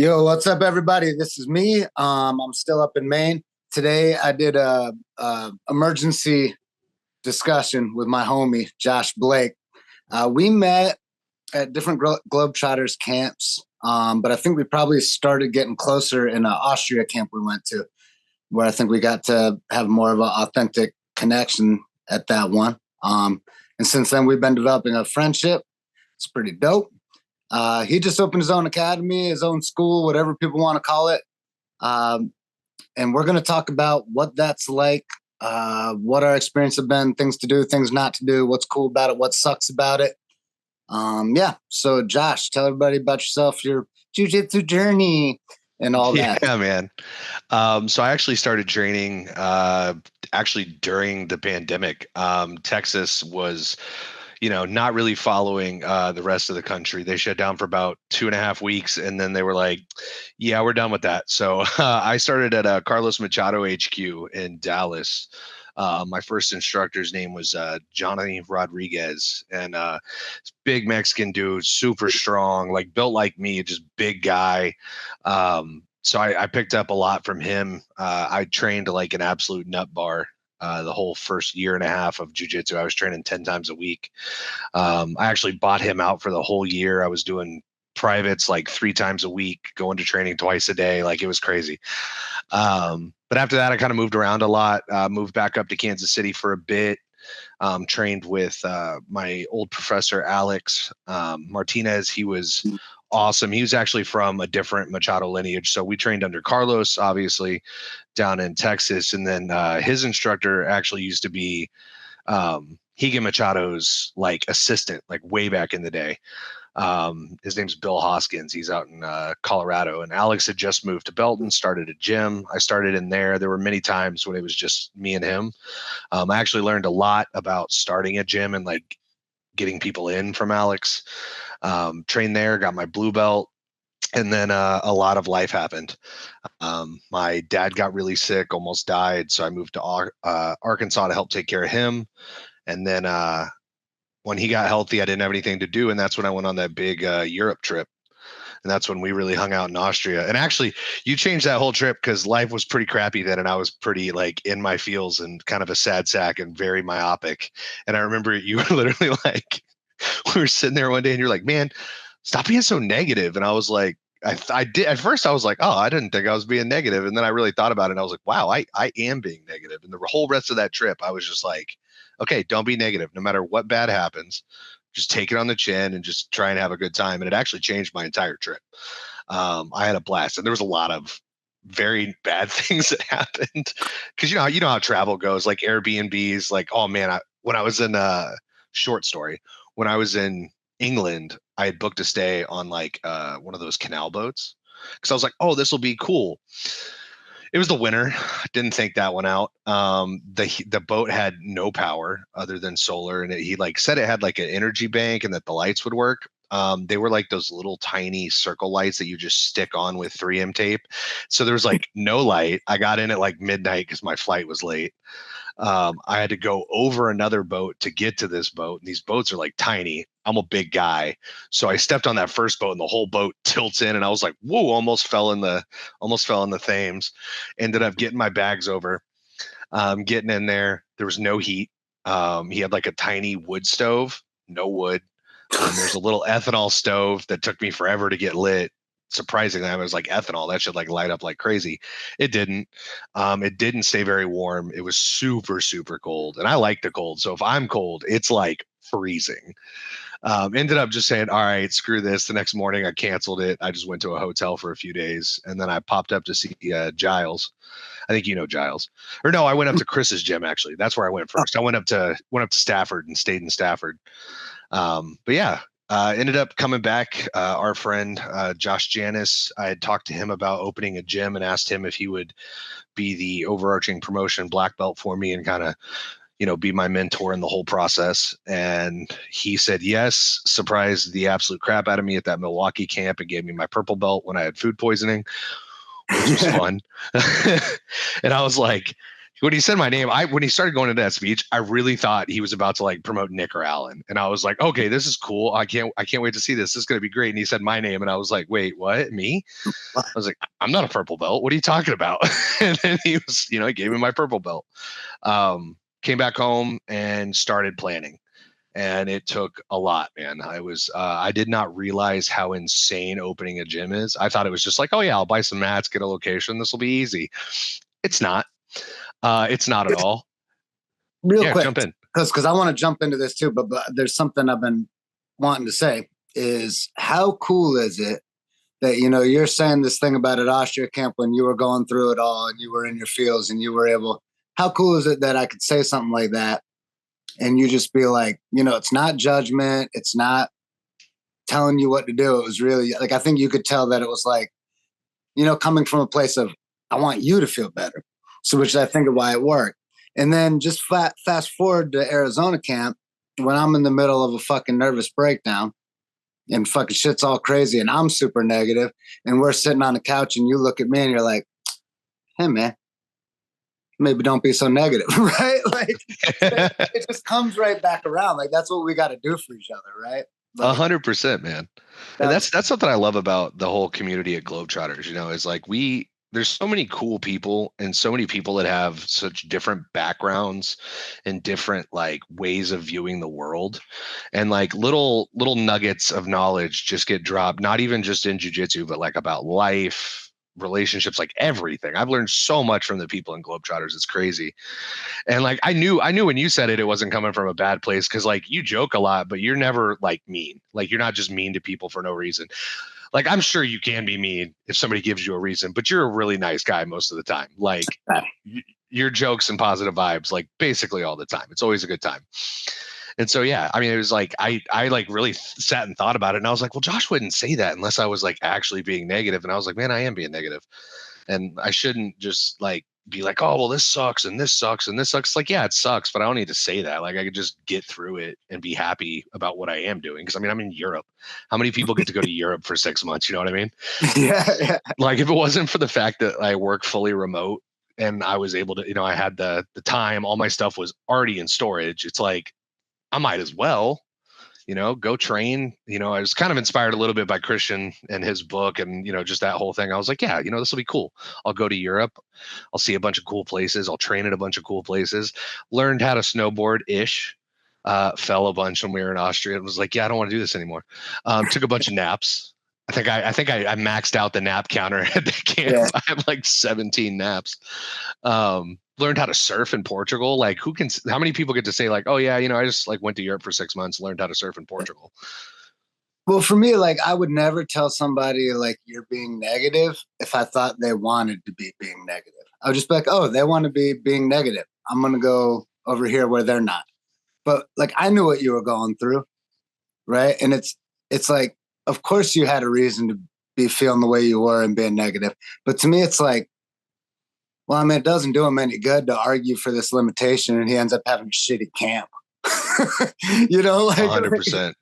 Yo, what's up, everybody? This is me. I'm still up in Maine. Today, I did a emergency discussion with my homie Josh Blake. We met at different Globetrotters camps, but I think we probably started getting closer in an Austria camp we went to, where I think we got to have more of an authentic connection at that one. And since then, we've been developing a friendship. It's pretty dope. He just opened his own academy, his own school, whatever people want to call it. Um, and we're going to talk about what that's like, what our experience have been, things to do, things not to do, what's cool about it, what sucks about it. Yeah. So, Josh, tell everybody about yourself, your jujitsu journey, and all that. Yeah, man. So I actually started training actually during the pandemic. Texas was, not really following the rest of the country. They shut down for about 2.5 weeks, and then they were like, "Yeah, we're done with that." So I started at Carlos Machado HQ in Dallas. My first instructor's name was Johnny Rodriguez, and big Mexican dude, super strong, like built like me, just big guy. So I picked up a lot from him. I trained like an absolute nut bar. The whole first year and a half of jujitsu, I was training 10 times a week. I actually bought him out for the whole year. I was doing privates like 3 times a week, going to training twice a day. Like it was crazy. But after that, I kind of moved around a lot, moved back up to Kansas City for a bit, trained with my old professor, Alex Martinez. He was awesome. He was actually from a different Machado lineage. So we trained under Carlos, obviously, down in Texas. And then his instructor actually used to be Higa Machado's like assistant, like way back in the day. His name's Bill Hoskins. He's out in Colorado, and Alex had just moved to Belton, started a gym. I started in there. There were many times when it was just me and him. I actually learned a lot about starting a gym and like getting people in from Alex. Trained there, got my blue belt, and then a lot of life happened. My dad got really sick, almost died, so I moved to Arkansas to help take care of him. And then when he got healthy, I didn't have anything to do, and that's when I went on that big Europe trip. And that's when we really hung out in Austria. And actually, you changed that whole trip because life was pretty crappy then, and I was pretty like in my feels and kind of a sad sack and very myopic. And I remember you were literally like, we were sitting there one day, and you're like, "Man, stop being so negative." And I was like, I did at first. I was like, "Oh, I didn't think I was being negative," and then I really thought about it, and I was like, "Wow, I am being negative." And the whole rest of that trip, I was just like, "Okay, don't be negative. No matter what bad happens, just take it on the chin and just try and have a good time." And it actually changed my entire trip. I had a blast, and there was a lot of very bad things that happened because you know how travel goes, like Airbnbs. Like, oh man, when I was in short story, when I was in England, I had booked a stay on like one of those canal boats because I was like, oh, this will be cool. It was the winter. Didn't think that one out. The boat had no power other than solar, and he like said it had like an energy bank and that the lights would work. They were like those little tiny circle lights that you just stick on with 3M tape. So there was like no light. I got in at like midnight because my flight was late. I had to go over another boat to get to this boat. And these boats are like tiny. I'm a big guy. So I stepped on that first boat and the whole boat tilts in. And I was like, whoa, almost fell in the Thames. Ended up getting my bags over, getting in there. There was no heat. He had like a tiny wood stove, no wood. There's a little ethanol stove that took me forever to get lit. Surprisingly, I was like, ethanol, that should like light up like crazy. It didn't. It didn't stay very warm. It was super, super cold. And I like the cold. So if I'm cold, it's like freezing. Ended up just saying, all right, screw this. The next morning I canceled it. I just went to a hotel for a few days. And then I popped up to see Giles. I think you know Giles. Or no, I went up to Chris's gym actually. That's where I went first. I went up to Stafford and stayed in Stafford. But yeah, ended up coming back. Our friend Josh Janis, I had talked to him about opening a gym and asked him if he would be the overarching promotion black belt for me and kind of, be my mentor in the whole process. And he said yes, surprised the absolute crap out of me at that Milwaukee camp and gave me my purple belt when I had food poisoning, which was fun. And I was like, when he said my name, when he started going into that speech, I really thought he was about to like promote Nick or Allen, and I was like, okay, this is cool. I can't wait to see this. This is gonna be great. And he said my name, and I was like, wait, what? Me? I was like, I'm not a purple belt. What are you talking about? And then he was, he gave me my purple belt. Came back home and started planning. And it took a lot, man. I did not realize how insane opening a gym is. I thought it was just like, oh yeah, I'll buy some mats, get a location. This will be easy. It's not. It's not at all. Real Yeah, quick, jump in. because I want to jump into this too, but there's something I've been wanting to say is how cool is it that you're saying this thing about at Austria camp when you were going through it all and you were in your fields and you were able. How cool is it that I could say something like that and you just be like, it's not judgment, it's not telling you what to do. It was really like I think you could tell that it was like, coming from a place of I want you to feel better. So which I think of why it worked. And then just fast forward to Arizona camp when I'm in the middle of a fucking nervous breakdown and fucking shit's all crazy and I'm super negative and we're sitting on the couch and you look at me and you're like, hey man, maybe don't be so negative, right? Like it just comes right back around. Like that's what we got to do for each other, right? Like, 100%, man. And that's something I love about the whole community at Globetrotters, is like there's so many cool people and so many people that have such different backgrounds and different like ways of viewing the world, and like little nuggets of knowledge just get dropped, not even just in jiu-jitsu, but like about life, relationships, like everything. I've learned so much from the people in Globetrotters. It's crazy. And like I knew when you said it wasn't coming from a bad place, because like you joke a lot, but you're never like mean. Like you're not just mean to people for no reason. Like I'm sure you can be mean if somebody gives you a reason, but you're a really nice guy most of the time. Like your jokes and positive vibes, like basically all the time. It's always a good time. And so yeah, I mean, it was like I like really sat and thought about it, and I was like, well, Josh wouldn't say that unless I was like actually being negative. And I was like, man, I am being negative, and I shouldn't just like be like, oh well, this sucks and this sucks and this sucks. Like, yeah, it sucks, but I don't need to say that. Like I could just get through it and be happy about what I am doing. Because I mean, I'm in Europe. How many people get to go to Europe for 6 months? You know what I mean? yeah. Like if it wasn't for the fact that I work fully remote and I was able to, I had the time, all my stuff was already in storage. It's like I might as well, go train. I was kind of inspired a little bit by Christian and his book and, just that whole thing. I was like, yeah, this will be cool. I'll go to Europe. I'll see a bunch of cool places. I'll train at a bunch of cool places. Learned how to snowboard ish. Fell a bunch when we were in Austria. It was like, yeah, I don't want to do this anymore. Took a bunch of naps. I maxed out the nap counter at the camp. Yeah. I have like 17 naps. Learned how to surf in Portugal. Like how many people get to say like, oh yeah, I just like went to Europe for 6 months, learned how to surf in Portugal. Well, for me, like I would never tell somebody like you're being negative if I thought they wanted to be being negative. I would just be like, oh, they want to be being negative. I'm going to go over here where they're not. But like I knew what you were going through, right? And it's like, of course you had a reason to be feeling the way you were and being negative. But to me, it's like, well, I mean, it doesn't do him any good to argue for this limitation, and he ends up having a shitty camp. Like 100%.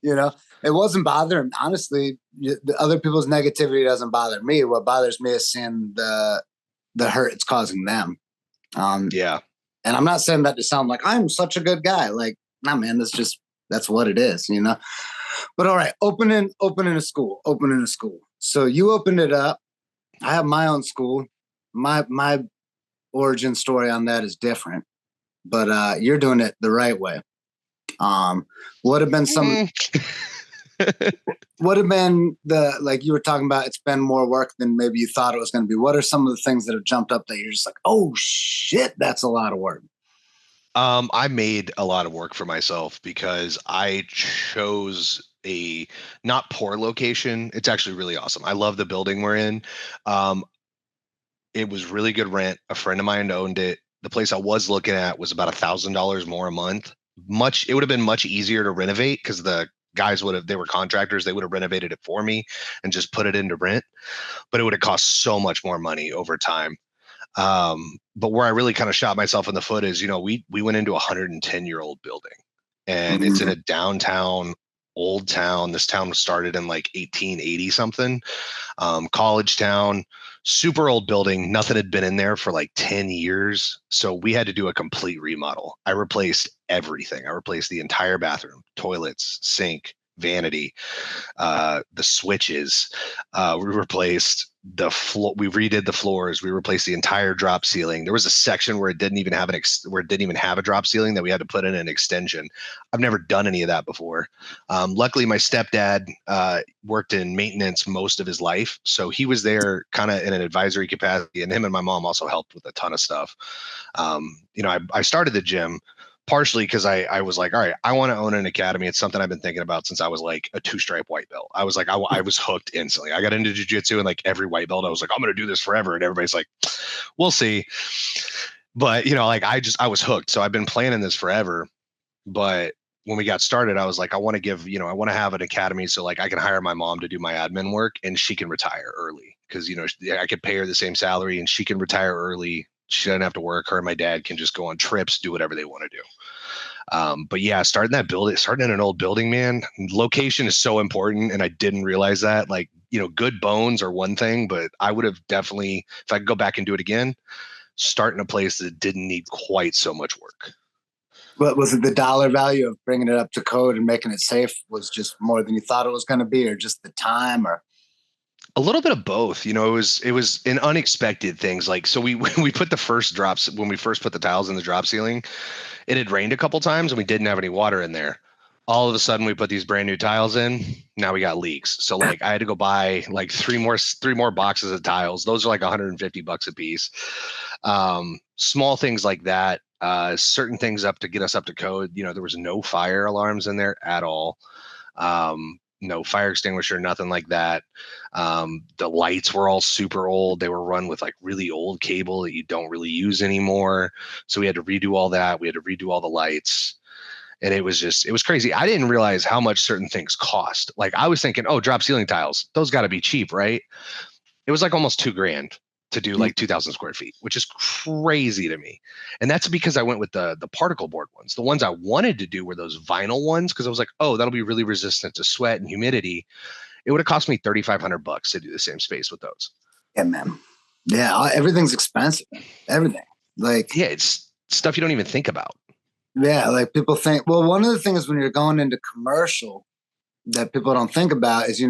It wasn't bothering. Honestly, the other people's negativity doesn't bother me. What bothers me is seeing the hurt it's causing them. Yeah. And I'm not saying that to sound like I'm such a good guy. Like, nah, man, that's what it is, But all right, opening a school. So you opened it up. I have my own school. My origin story on that is different, but you're doing it the right way. What have been some? What have been like you were talking about? It's been more work than maybe you thought it was going to be. What are some of the things that have jumped up that you're just like, oh shit, that's a lot of work? I made a lot of work for myself because I chose a not poor location. It's actually really awesome. I love the building we're in. It was really good rent. A friend of mine owned it. The place I was looking at was about $1,000 more a month. It would have been much easier to renovate because the guys they were contractors. They would have renovated it for me and just put it into rent, but it would have cost so much more money over time. But where I really kind of shot myself in the foot is, we went into a 110-year-old building, and it's in a downtown old town. This town was started in like 1880 something, college town, super old building. Nothing had been in there for like 10 years. So we had to do a complete remodel. I replaced everything. I replaced the entire bathroom, toilets, sink, vanity, the switches. We replaced the floor. We redid the floors. We replaced the entire drop ceiling. There was a section where it didn't even have where it didn't even have a drop ceiling that we had to put in an extension. I've never done any of that before. Luckily, my stepdad worked in maintenance most of his life, so he was there kind of in an advisory capacity, and him and my mom also helped with a ton of stuff. I started the gym partially because I was like, all right, I want to own an academy. It's something I've been thinking about since I was like a 2-stripe white belt. I was like, I was hooked instantly. I got into jujitsu, and like every white belt, I was like, I'm going to do this forever. And everybody's like, we'll see. But like I was hooked. So I've been planning this forever. But when we got started, I was like, I want to have an academy so like I can hire my mom to do my admin work and she can retire early because I could pay her the same salary and she can retire early. She doesn't have to work. Her and my dad can just go on trips, do whatever they want to do. But yeah, starting in an old building, man, location is so important. And I didn't realize that. Like, good bones are one thing, but I would have definitely, if I could go back and do it again, start in a place that didn't need quite so much work. But was it the dollar value of bringing it up to code and making it safe was just more than you thought it was going to be, or just the time, or? A little bit of both. It was an unexpected things. Like, so we we put the first drops when we first put the tiles in the drop ceiling. It had rained a couple times and we didn't have any water in there. All of a sudden, we put these brand new tiles in. Now we got leaks. So like, I had to go buy like three more boxes of tiles. Those are like $150 a piece. Small things like that. Certain things up to get us up to code. There was no fire alarms in there at all. No fire extinguisher, nothing like that. The lights were all super old. They were run with like really old cable that you don't really use anymore. So we had to redo all that. We had to redo all the lights. And it was crazy. I didn't realize how much certain things cost. Like I was thinking, oh, drop ceiling tiles, those got to be cheap, right? It was like almost $2,000 to do like 2,000 square feet, which is crazy to me. And that's because I went with the particle board ones. The ones I wanted to do were those vinyl ones because I was like, oh, that'll be really resistant to sweat and humidity. It would have cost me $3,500 to do the same space with those. Yeah, man. Yeah, everything's expensive. Everything. Like, yeah, it's stuff you don't even think about. Yeah, like people think. Well, one of the things when you're going into commercial that people don't think about is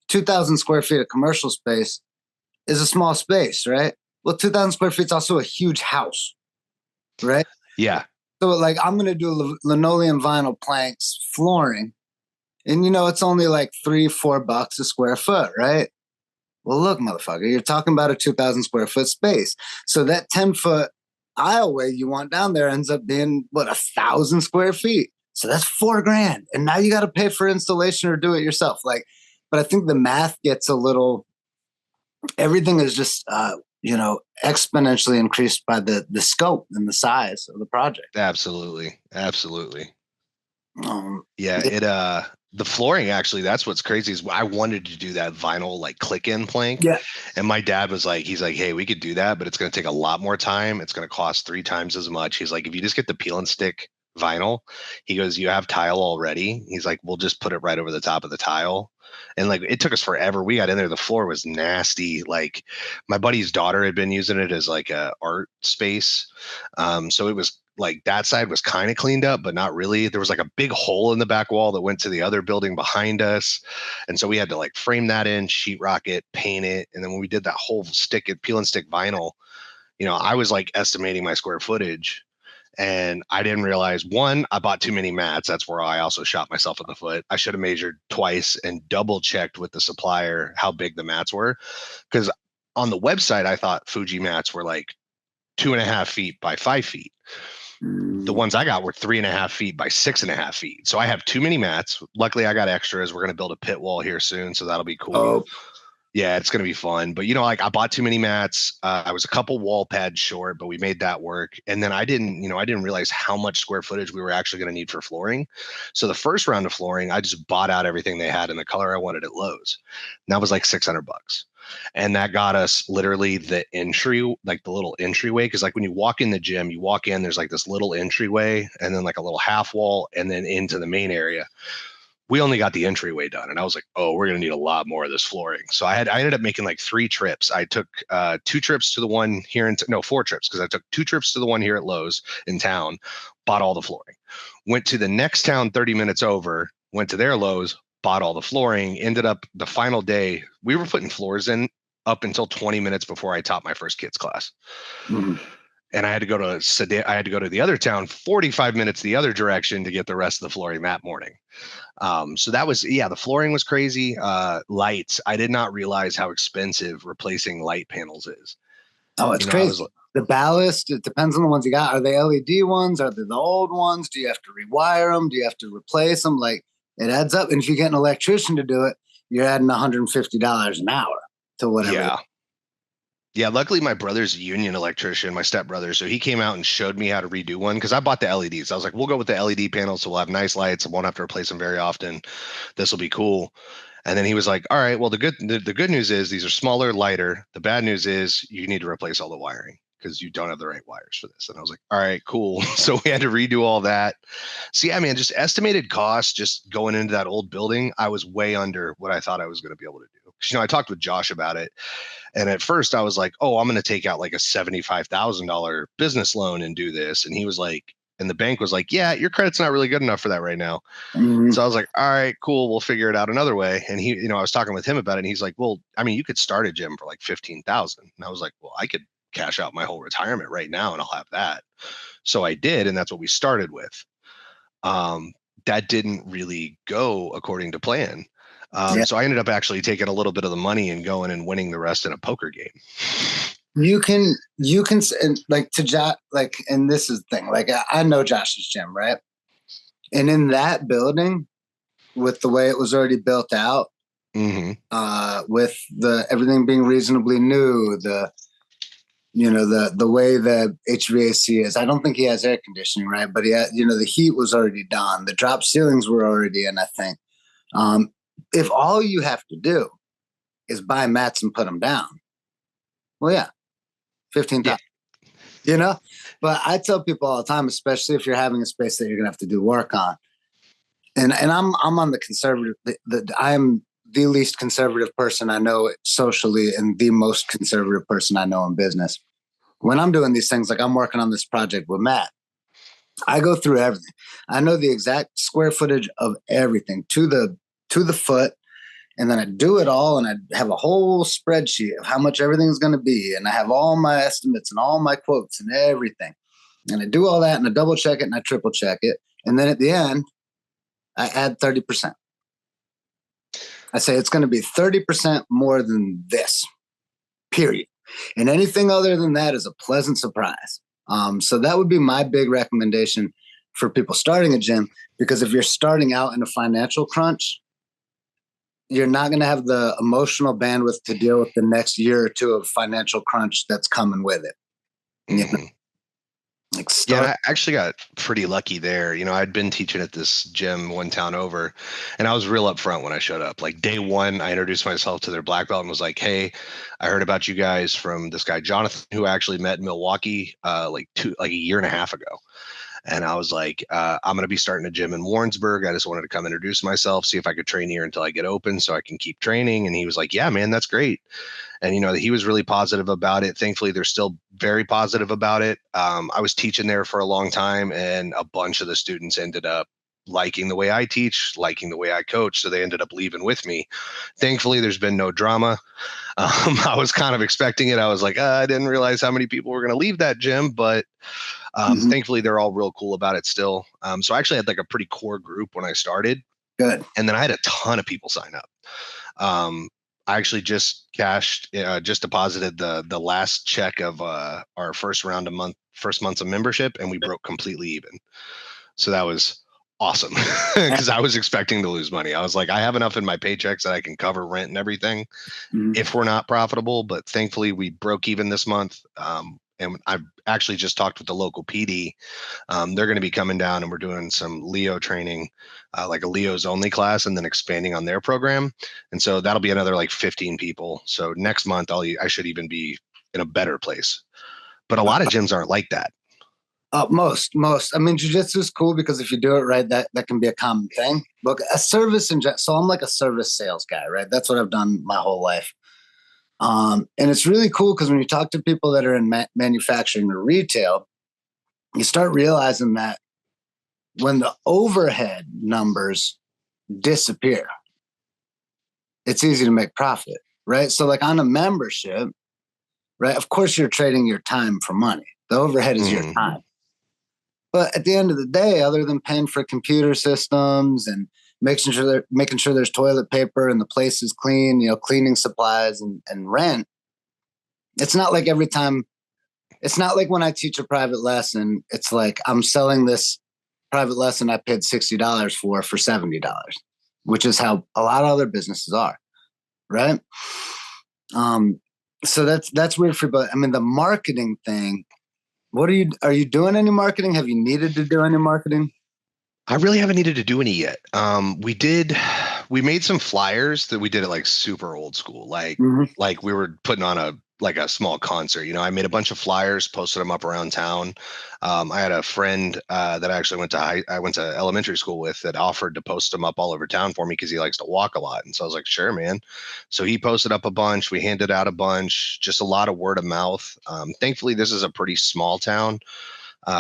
2,000 square feet of commercial space is a small space, right? Well, 2,000 square feet is also a huge house, right? Yeah. So like I'm going to do linoleum vinyl planks flooring and it's only like $3-4 a square foot, right? Well, look, motherfucker, you're talking about a 2,000 square foot space. So that 10-foot aisleway you want down there ends up being 1,000 square feet. So that's $4,000. And now you got to pay for installation or do it yourself. Like, but I think the math gets a little, everything is just, exponentially increased by the scope and the size of the project. Absolutely. The flooring, actually, that's what's crazy is I wanted to do that vinyl like click-in plank. Yeah. And my dad was like, he's like, hey, we could do that, but it's going to take a lot more time. It's going to cost 3 times as much. He's like, if you just get the peel and stick vinyl, he goes, you have tile already. He's like, we'll just put it right over the top of the tile. And like, it took us forever. We got in there. The floor was nasty. Like my buddy's daughter had been using it as like a art space. So it was like that side was kind of cleaned up, but not really. There was like a big hole in the back wall that went to the other building behind us. And so we had to like frame that in, sheetrock it, paint it. And then when we did that whole peel and stick vinyl, I was like estimating my square footage. And I didn't realize, one, I bought too many mats. That's where I also shot myself in the foot. I should have measured twice and double checked with the supplier how big the mats were. Because on the website, I thought Fuji mats were like 2.5 feet by 5 feet. The ones I got were 3.5 feet by 6.5 feet. So I have too many mats. Luckily, I got extras. We're going to build a pit wall here soon. So that'll be cool. Oh. Yeah, it's going to be fun. But, like I bought too many mats. I was a couple wall pads short, but we made that work. And then I didn't realize how much square footage we were actually going to need for flooring. So the first round of flooring, I just bought out everything they had in the color I wanted at Lowe's. And that was like $600. And that got us literally the entry, like the little entryway. Cause like when you walk in the gym, you walk in, there's like this little entryway and then like a little half wall and then into the main area. we only got the entryway done, and I was like, oh, we're gonna need a lot more of this flooring. So I ended up making like 3 trips. I took 2 trips to the one here in no 4 trips, because I took 2 trips to the one here at Lowe's in town, bought all the flooring, went to the next town 30 minutes over, went to their Lowe's, bought all the flooring. Ended up the final day we were putting floors in up until 20 minutes before I taught my first kids class. Mhm. And I had to go to the other town 45 minutes the other direction to get the rest of the flooring that morning. So that was, yeah, the flooring was crazy. Lights, I did not realize how expensive replacing light panels is. Oh, it's I was crazy. The ballast, it depends on the ones you got. Are they LED ones? Are they the old ones? Do you have to rewire them? Do you have to replace them? Like, it adds up. And if you get an electrician to do it, you're adding $150 an hour to whatever. yeah. Yeah, luckily my brother's a union electrician, my stepbrother. So he came out and showed me how to redo one, because I bought the LEDs. I was like, we'll go with the LED panels, so we'll have nice lights. I won't have to replace them very often. This will be cool. And then he was like, all right, well, the good news is these are smaller, lighter. The bad news is you need to replace all the wiring because you don't have the right wires for this. And I was like, all right, cool. So we had to redo all that. So yeah, man, just estimated cost, just going into that old building, I was way under what I thought I was going to be able to do. 'Cause, I talked with Josh about it. And at first I was like, oh, I'm going to take out like a $75,000 business loan and do this. And he was like, and the bank was like, yeah, your credit's not really good enough for that right now. Mhm. So I was like, all right, cool. We'll figure it out another way. And he, I was talking with him about it, and he's like, well, I mean, you could start a gym for like 15,000. And I was like, well, I could cash out my whole retirement right now and I'll have that. So I did. And that's what we started with. Um, that didn't really go according to plan. Yeah. So I ended up actually taking a little bit of the money and going and winning the rest in a poker game. You can, and like to Josh, like, and this is the thing, like, I know Josh's gym, right? And in that building, with the way it was already built out, Mm-hmm. with the everything being reasonably new, the way the HVAC is. I don't think he has air conditioning, right? But he had, the heat was already done. The drop ceilings were already in, I think. If all you have to do is buy mats and put them down, well, yeah, 15,000. But I tell people all the time, especially if you're having a space that you're gonna have to do work on, and I'm on the conservative. I'm the least conservative person I know socially, and the most conservative person I know in business. When I'm doing these things, like I'm working on this project with Matt, I go through everything. I know the exact square footage of everything to the foot, and then I do it all, and I have a whole spreadsheet of how much everything's going to be, and I have all my estimates and all my quotes and everything, and I do all that, and I double check it and I triple check it, and then at the end, I add 30%. I say it's going to be 30% more than this, period. And anything other than that is a pleasant surprise. So that would be my big recommendation for people starting a gym, because if you're starting out in a financial crunch, you're not going to have the emotional bandwidth to deal with the next year or two of financial crunch that's coming with it. Mm-hmm. Yeah, and I actually got pretty lucky there. I'd been teaching at this gym one town over, and I was real upfront when I showed up. Like day one, I introduced myself to their black belt and was like, "Hey, I heard about you guys from this guy Jonathan, who I actually met in Milwaukee, like a year and a half ago." And I was like, I'm going to be starting a gym in Warrensburg. I just wanted to come introduce myself, see if I could train here until I get open so I can keep training. And he was like, yeah, man, that's great. And, he was really positive about it. Thankfully, they're still very positive about it. I was teaching there for a long time, and a bunch of the students ended up liking the way I teach, liking the way I coach. So they ended up leaving with me. Thankfully, there's been no drama. I was kind of expecting it. I was like, I didn't realize how many people were going to leave that gym, but thankfully they're all real cool about it still. So I actually had like a pretty core group when I started. Good. And then I had a ton of people sign up. I actually just deposited the last check of our first months of membership, and we broke completely even. So that was awesome, because I was expecting to lose money. I was like, I have enough in my paychecks that I can cover rent and everything if we're not profitable. But thankfully, we broke even this month. And I've actually just talked with the local PD. They're going to be coming down, and we're doing some Leo training, like a Leo's only class, and then expanding on their program. And so that'll be another like 15 people. So next month, I should even be in a better place. But a lot of gyms aren't like that. Most. I mean, jujitsu is cool because if you do it right, that can be a common thing. Look, a service so I'm like a service sales guy, right? That's what I've done my whole life. And it's really cool because when you talk to people that are in manufacturing or retail, you start realizing that when the overhead numbers disappear, it's easy to make profit, right? So, like on a membership, right? Of course, you're trading your time for money. The overhead is your time. But at the end of the day, other than paying for computer systems and making sure there's toilet paper and the place is clean, cleaning supplies and rent, it's not like every time. It's not like when I teach a private lesson, it's like I'm selling this private lesson I paid $60 for $70, which is how a lot of other businesses are, right? So that's weird for, but I mean the marketing thing. Are you doing any marketing? Have you needed to do any marketing? I really haven't needed to do any yet. We made some flyers that we did it like super old school, Mm-hmm. like we were putting on a small concert. I made a bunch of flyers, posted them up around town. I had a friend that I actually I went to elementary school with that offered to post them up all over town for me because he likes to walk a lot. And so I was like, sure, man. So he posted up a bunch. We handed out a bunch, just a lot of word of mouth. Thankfully, this is a pretty small town.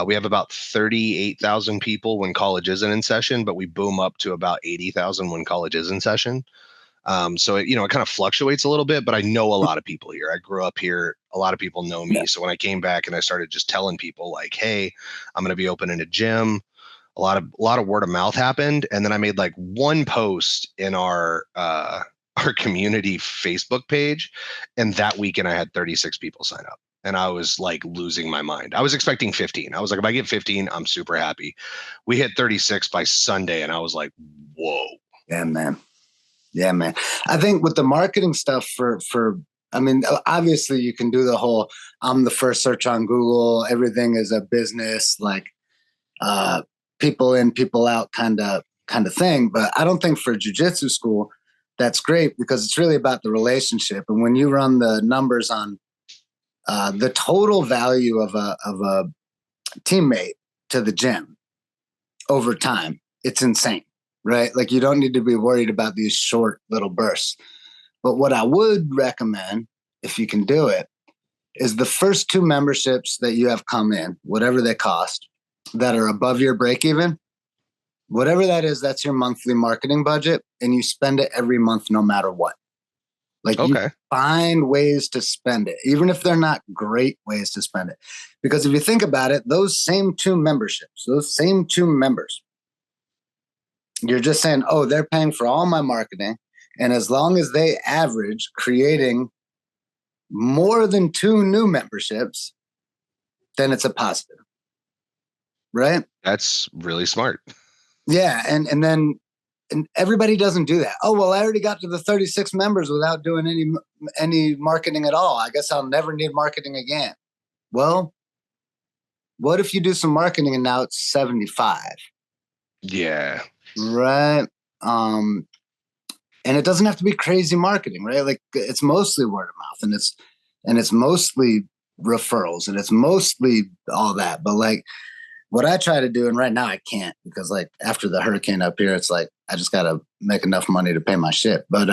We have about 38,000 people when college isn't in session, but we boom up to about 80,000 when college is in session. So it kind of fluctuates a little bit, but I know a lot of people here. I grew up here. A lot of people know me. Yeah. So when I came back and I started just telling people like, hey, I'm going to be opening a gym, a lot of word of mouth happened. And then I made like one post in our community Facebook page. And that weekend I had 36 people sign up. And I was like losing my mind. I was expecting 15. I was like, if I get 15, I'm super happy. We hit 36 by Sunday, and I was like, whoa. Yeah, man. Yeah, man. I think with the marketing stuff I mean, obviously you can do the whole, I'm the first search on Google. Everything is a business, like people in, people out kind of thing. But I don't think for jujitsu school, that's great because it's really about the relationship. And when you run the numbers on the total value of a teammate to the gym over time, it's insane, right? Like you don't need to be worried about these short little bursts. But what I would recommend, if you can do it, is the first two memberships that you have come in, whatever they cost, that are above your break even, whatever that is, that's your monthly marketing budget, and you spend it every month no matter what. Like you find ways to spend it, even if they're not great ways to spend it. Because if you think about it, those same two memberships, those same two members, you're just saying, oh, they're paying for all my marketing. And as long as they average creating more than two new memberships, then it's a positive. Right? That's really smart. Yeah. And then everybody doesn't do that. Oh, well, I already got to the 36 members without doing any marketing at all. I guess I'll never need marketing again. Well, what if you do some marketing and now it's 75? Yeah. Right. And it doesn't have to be crazy marketing, right? Like it's mostly word of mouth and it's mostly referrals and it's mostly all that. But like what I try to do, and right now I can't because like after the hurricane up here, it's like I just gotta make enough money to pay my shit. But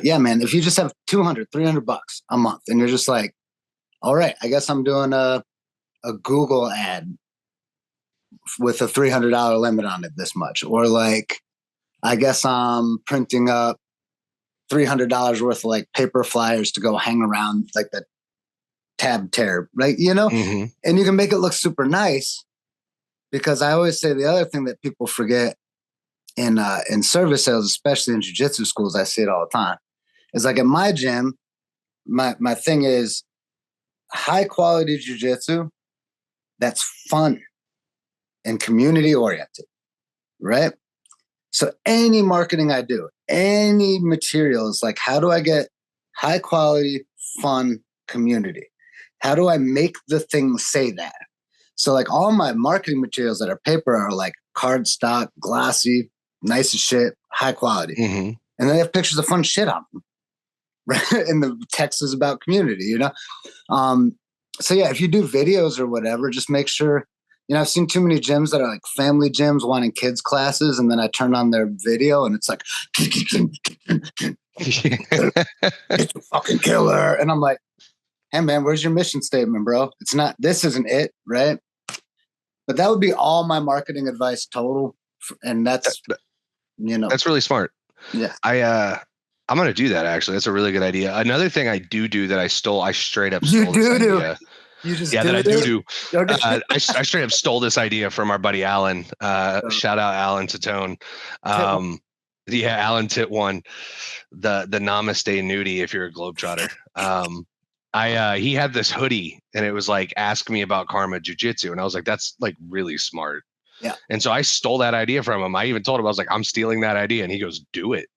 yeah, man, if you just have $200-$300 a month and you're just like, all right, I guess I'm doing a Google ad with a $300 limit on it this much, or like I guess I'm printing up $300 worth of like paper flyers to go hang around like the tab tear, right? Mm-hmm. And you can make it look super nice because I always say the other thing that people forget in service sales, especially in jiu-jitsu schools, I see it all the time, is like at my gym, my thing is high quality jiu-jitsu that's fun and community oriented, right? So any marketing I do, any material is like, how do I get high quality, fun community? How do I make the thing say that? So like all my marketing materials that are paper are like cardstock, glossy, nice as shit, high quality. Mm-hmm. And they have pictures of fun shit on them, right? And the text is about community, So yeah, if you do videos or whatever, just make sure, I've seen too many gyms that are like family gyms wanting kids classes, and then I turn on their video and it's like, it's a fucking killer. And I'm like, hey man, where's your mission statement, bro? It's not, this isn't it, right? But that would be all my marketing advice total. And that's, That's really smart. yeah. I'm gonna do that actually. That's a really good idea. Another thing I do that I straight up You stole this do. idea. You just Yeah, do that I it. do. I straight up stole this idea from our buddy Alan. Shout out Alan Tatone. Yeah, Alan Tit one, the Namaste nudie if you're a globetrotter. He had this hoodie and it was like, ask me about karma jujitsu. And I was like, that's like really smart. Yeah. And so I stole that idea from him. I even told him, I was like, I'm stealing that idea. And he goes, do it.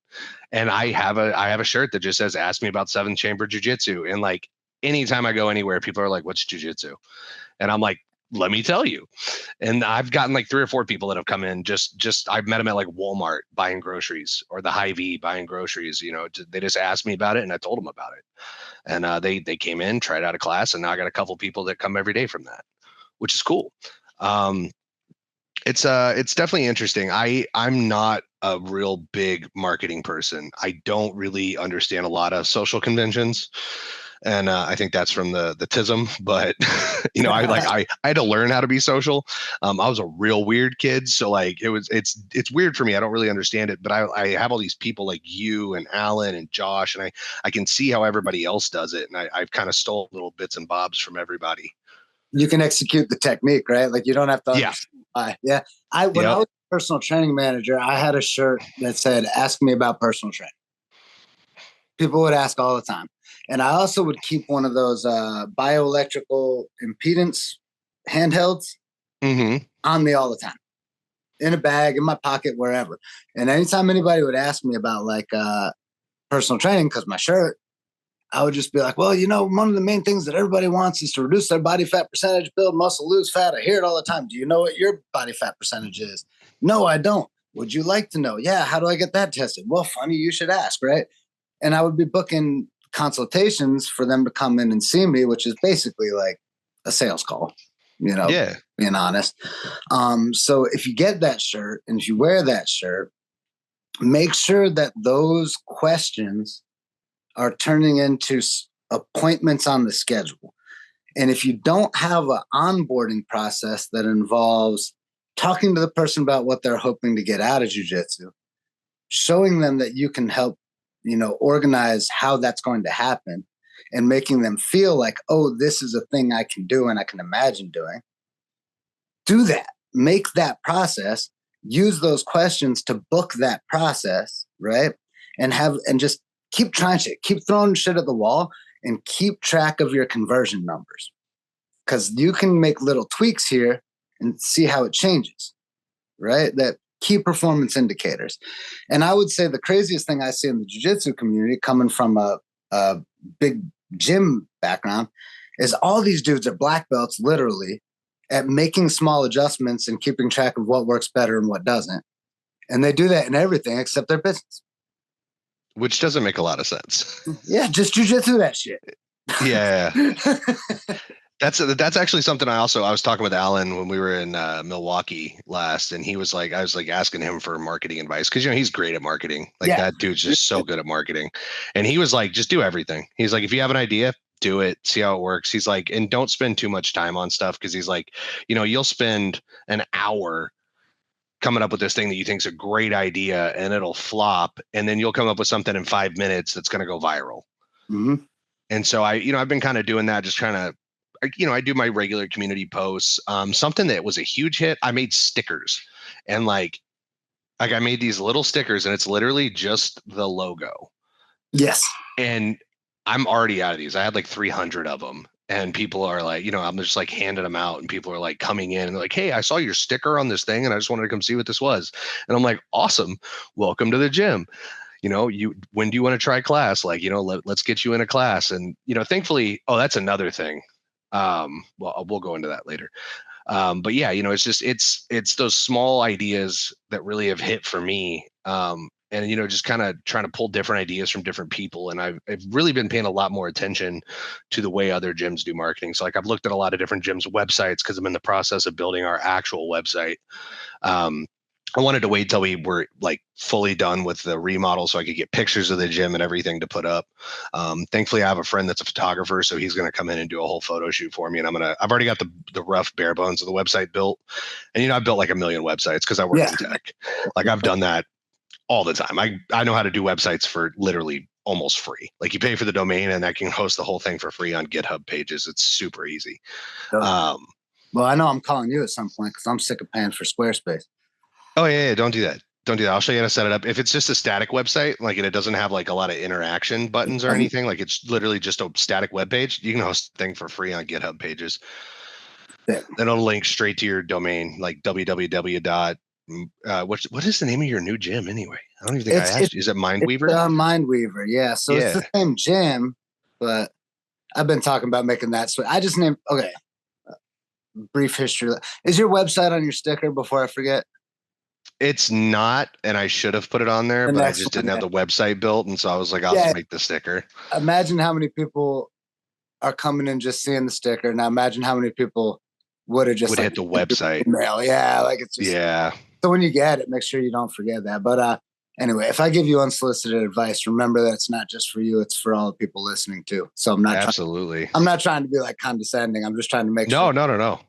And I have a shirt that just says, ask me about 7-chamber jujitsu. And like anytime I go anywhere, people are like, what's jujitsu? And I'm like, let me tell you. And I've gotten like 3 or 4 people that have come in. I've met them at like Walmart buying groceries or the Hy-Vee buying groceries. They just asked me about it and I told them about it. And they came in, tried out a class, and now I got a couple people that come every day from that, which is cool. It's definitely interesting. I'm not a real big marketing person. I don't really understand a lot of social conventions. And I think that's from the TISM, but I had to learn how to be social. I was a real weird kid, so like it's weird for me. I don't really understand it, but I have all these people like you and Alan and Josh, and I can see how everybody else does it, and I've kind of stole little bits and bobs from everybody. You can execute the technique, right? Like you don't have to understand why. Yeah. When I was a personal training manager, I had a shirt that said, ask me about personal training. People would ask all the time. And I also would keep one of those bioelectrical impedance handhelds on me all the time, in a bag, in my pocket, wherever. And anytime anybody would ask me about like personal training, because my shirt, I would just be like, well, one of the main things that everybody wants is to reduce their body fat percentage, build muscle, lose fat. I hear it all the time. Do you know what your body fat percentage is? No, I don't. Would you like to know? Yeah. How do I get that tested? Well, funny, you should ask, right? And I would be booking consultations for them to come in and see me, which is basically like a sales call, being honest. So if you get that shirt and if you wear that shirt, make sure that those questions are turning into appointments on the schedule. And if you don't have an onboarding process that involves talking to the person about what they're hoping to get out of jiu-jitsu, showing them that you can help, organize how that's going to happen and making them feel like, oh, this is a thing I can do and I can imagine doing. Do that. Make that process. Use those questions to book that process, right? And just keep trying shit. Keep throwing shit at the wall and keep track of your conversion numbers. Because you can make little tweaks here and see how it changes, right? That key performance indicators. And I would say the craziest thing I see in the jiu-jitsu community, coming from a big gym background, is all these dudes are black belts literally at making small adjustments and keeping track of what works better and what doesn't. And they do that in everything except their business. Which doesn't make a lot of sense. Yeah, just jiu-jitsu that shit. Yeah. That's actually something I was talking with Alan when we were in Milwaukee last, and I was like asking him for marketing advice because he's great at marketing. Like that dude's just so good at marketing, and he was like, just do everything. He's like, if you have an idea, do it, see how it works. He's like, and don't spend too much time on stuff because he's like, you'll spend an hour coming up with this thing that you think is a great idea, and it'll flop, and then you'll come up with something in 5 minutes that's going to go viral. Mm-hmm. And so I've been kind of doing that, just trying to. I do my regular community posts. Something that was a huge hit, I made stickers, and like I made these little stickers, and it's literally just the logo. Yes. And I'm already out of these. I had like 300 of them, and people are like, I'm just like handing them out, and people are like coming in and they're like, hey, I saw your sticker on this thing, and I just wanted to come see what this was. And I'm like, awesome, welcome to the gym. When do you want to try class? Like, let's get you in a class. And thankfully, that's another thing. Well, we'll go into that later. But yeah, it's just it's those small ideas that really have hit for me. and just kind of trying to pull different ideas from different people. And I've really been paying a lot more attention to the way other gyms do marketing. So like I've looked at a lot of different gyms' websites because I'm in the process of building our actual website. Um, I wanted to wait till we were like fully done with the remodel so I could get pictures of the gym and everything to put up. Thankfully, I have a friend that's a photographer, so he's going to come in and do a whole photo shoot for me. And I've already got the rough bare bones of the website built. And I've built like a million websites because I work in tech. Like I've done that all the time. I know how to do websites for literally almost free. Like you pay for the domain and that can host the whole thing for free on GitHub pages. It's super easy. Well, I know I'm calling you at some point because I'm sick of paying for Squarespace. Oh yeah, don't do that. Don't do that. I'll show you how to set it up. If it's just a static website, like it doesn't have like a lot of interaction buttons or anything, like it's literally just a static web page, you can host the thing for free on GitHub pages. Then it'll link straight to your domain, like www. What is the name of your new gym anyway? I don't even think I asked you. Is it Mindweaver? Mindweaver, yeah. So it's the same gym, but I've been talking about making that. So I just named, okay. Brief history. Is your website on your sticker before I forget? It's not, and I should have put it on there, but I just didn't have the website built, and so I was like, I'll just make the sticker. Imagine how many people are coming in just seeing the sticker. Now imagine how many people would have just hit the website. Email. Yeah, like it's just So when you get it, make sure you don't forget that. But anyway, if I give you unsolicited advice, remember that it's not just for you; it's for all the people listening too. So I'm not I'm not trying to be like condescending. I'm just trying to make sure. No.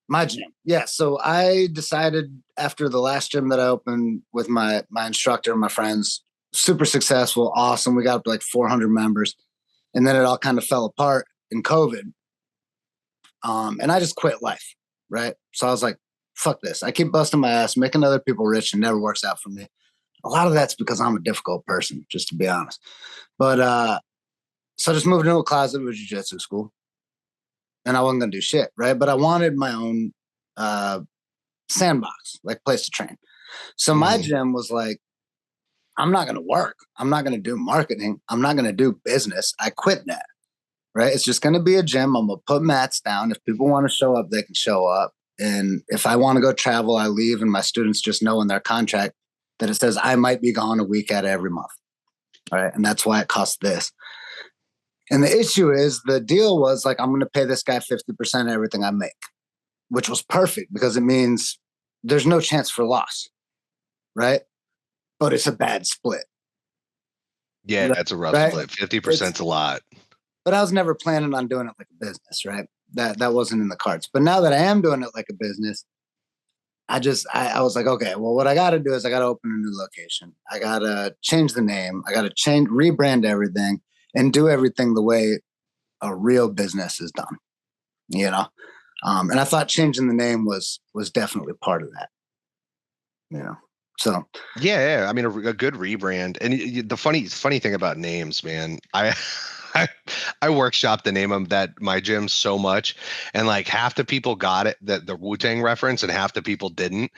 My gym. Yeah. So I decided after the last gym that I opened with my instructor and my friends, super successful, awesome. We got up to like 400 members, and then it all kind of fell apart in COVID. And I just quit life. Right. So I was like, fuck this. I keep busting my ass, making other people rich, and never works out for me. A lot of that's because I'm a difficult person, just to be honest. But so I just moved into a closet with jiu-jitsu school. And I wasn't going to do shit, right? But I wanted my own sandbox, like place to train. So my gym was like, I'm not going to work. I'm not going to do marketing. I'm not going to do business. I quit that, right? It's just going to be a gym. I'm going to put mats down. If people want to show up, they can show up. And if I want to go travel, I leave. And my students just know in their contract that it says I might be gone a week out of every month, right? And that's why it costs this. And the issue is the deal was like, I'm going to pay this guy 50% of everything I make, which was perfect because it means there's no chance for loss. Right. But it's a bad split. Yeah. Right? That's a rough split. 50% is a lot. But I was never planning on doing it like a business. Right. That wasn't in the cards. But now that I am doing it like a business, I was like, okay, well, what I got to do is I got to open a new location. I got to change the name. I got to rebrand everything. And do everything the way a real business is done, And I thought changing the name was definitely part of that, So yeah. I mean, a good rebrand. And the funny thing about names, man, I workshopped the name of my gym so much, and like half the people got it, the Wu-Tang reference, and half the people didn't.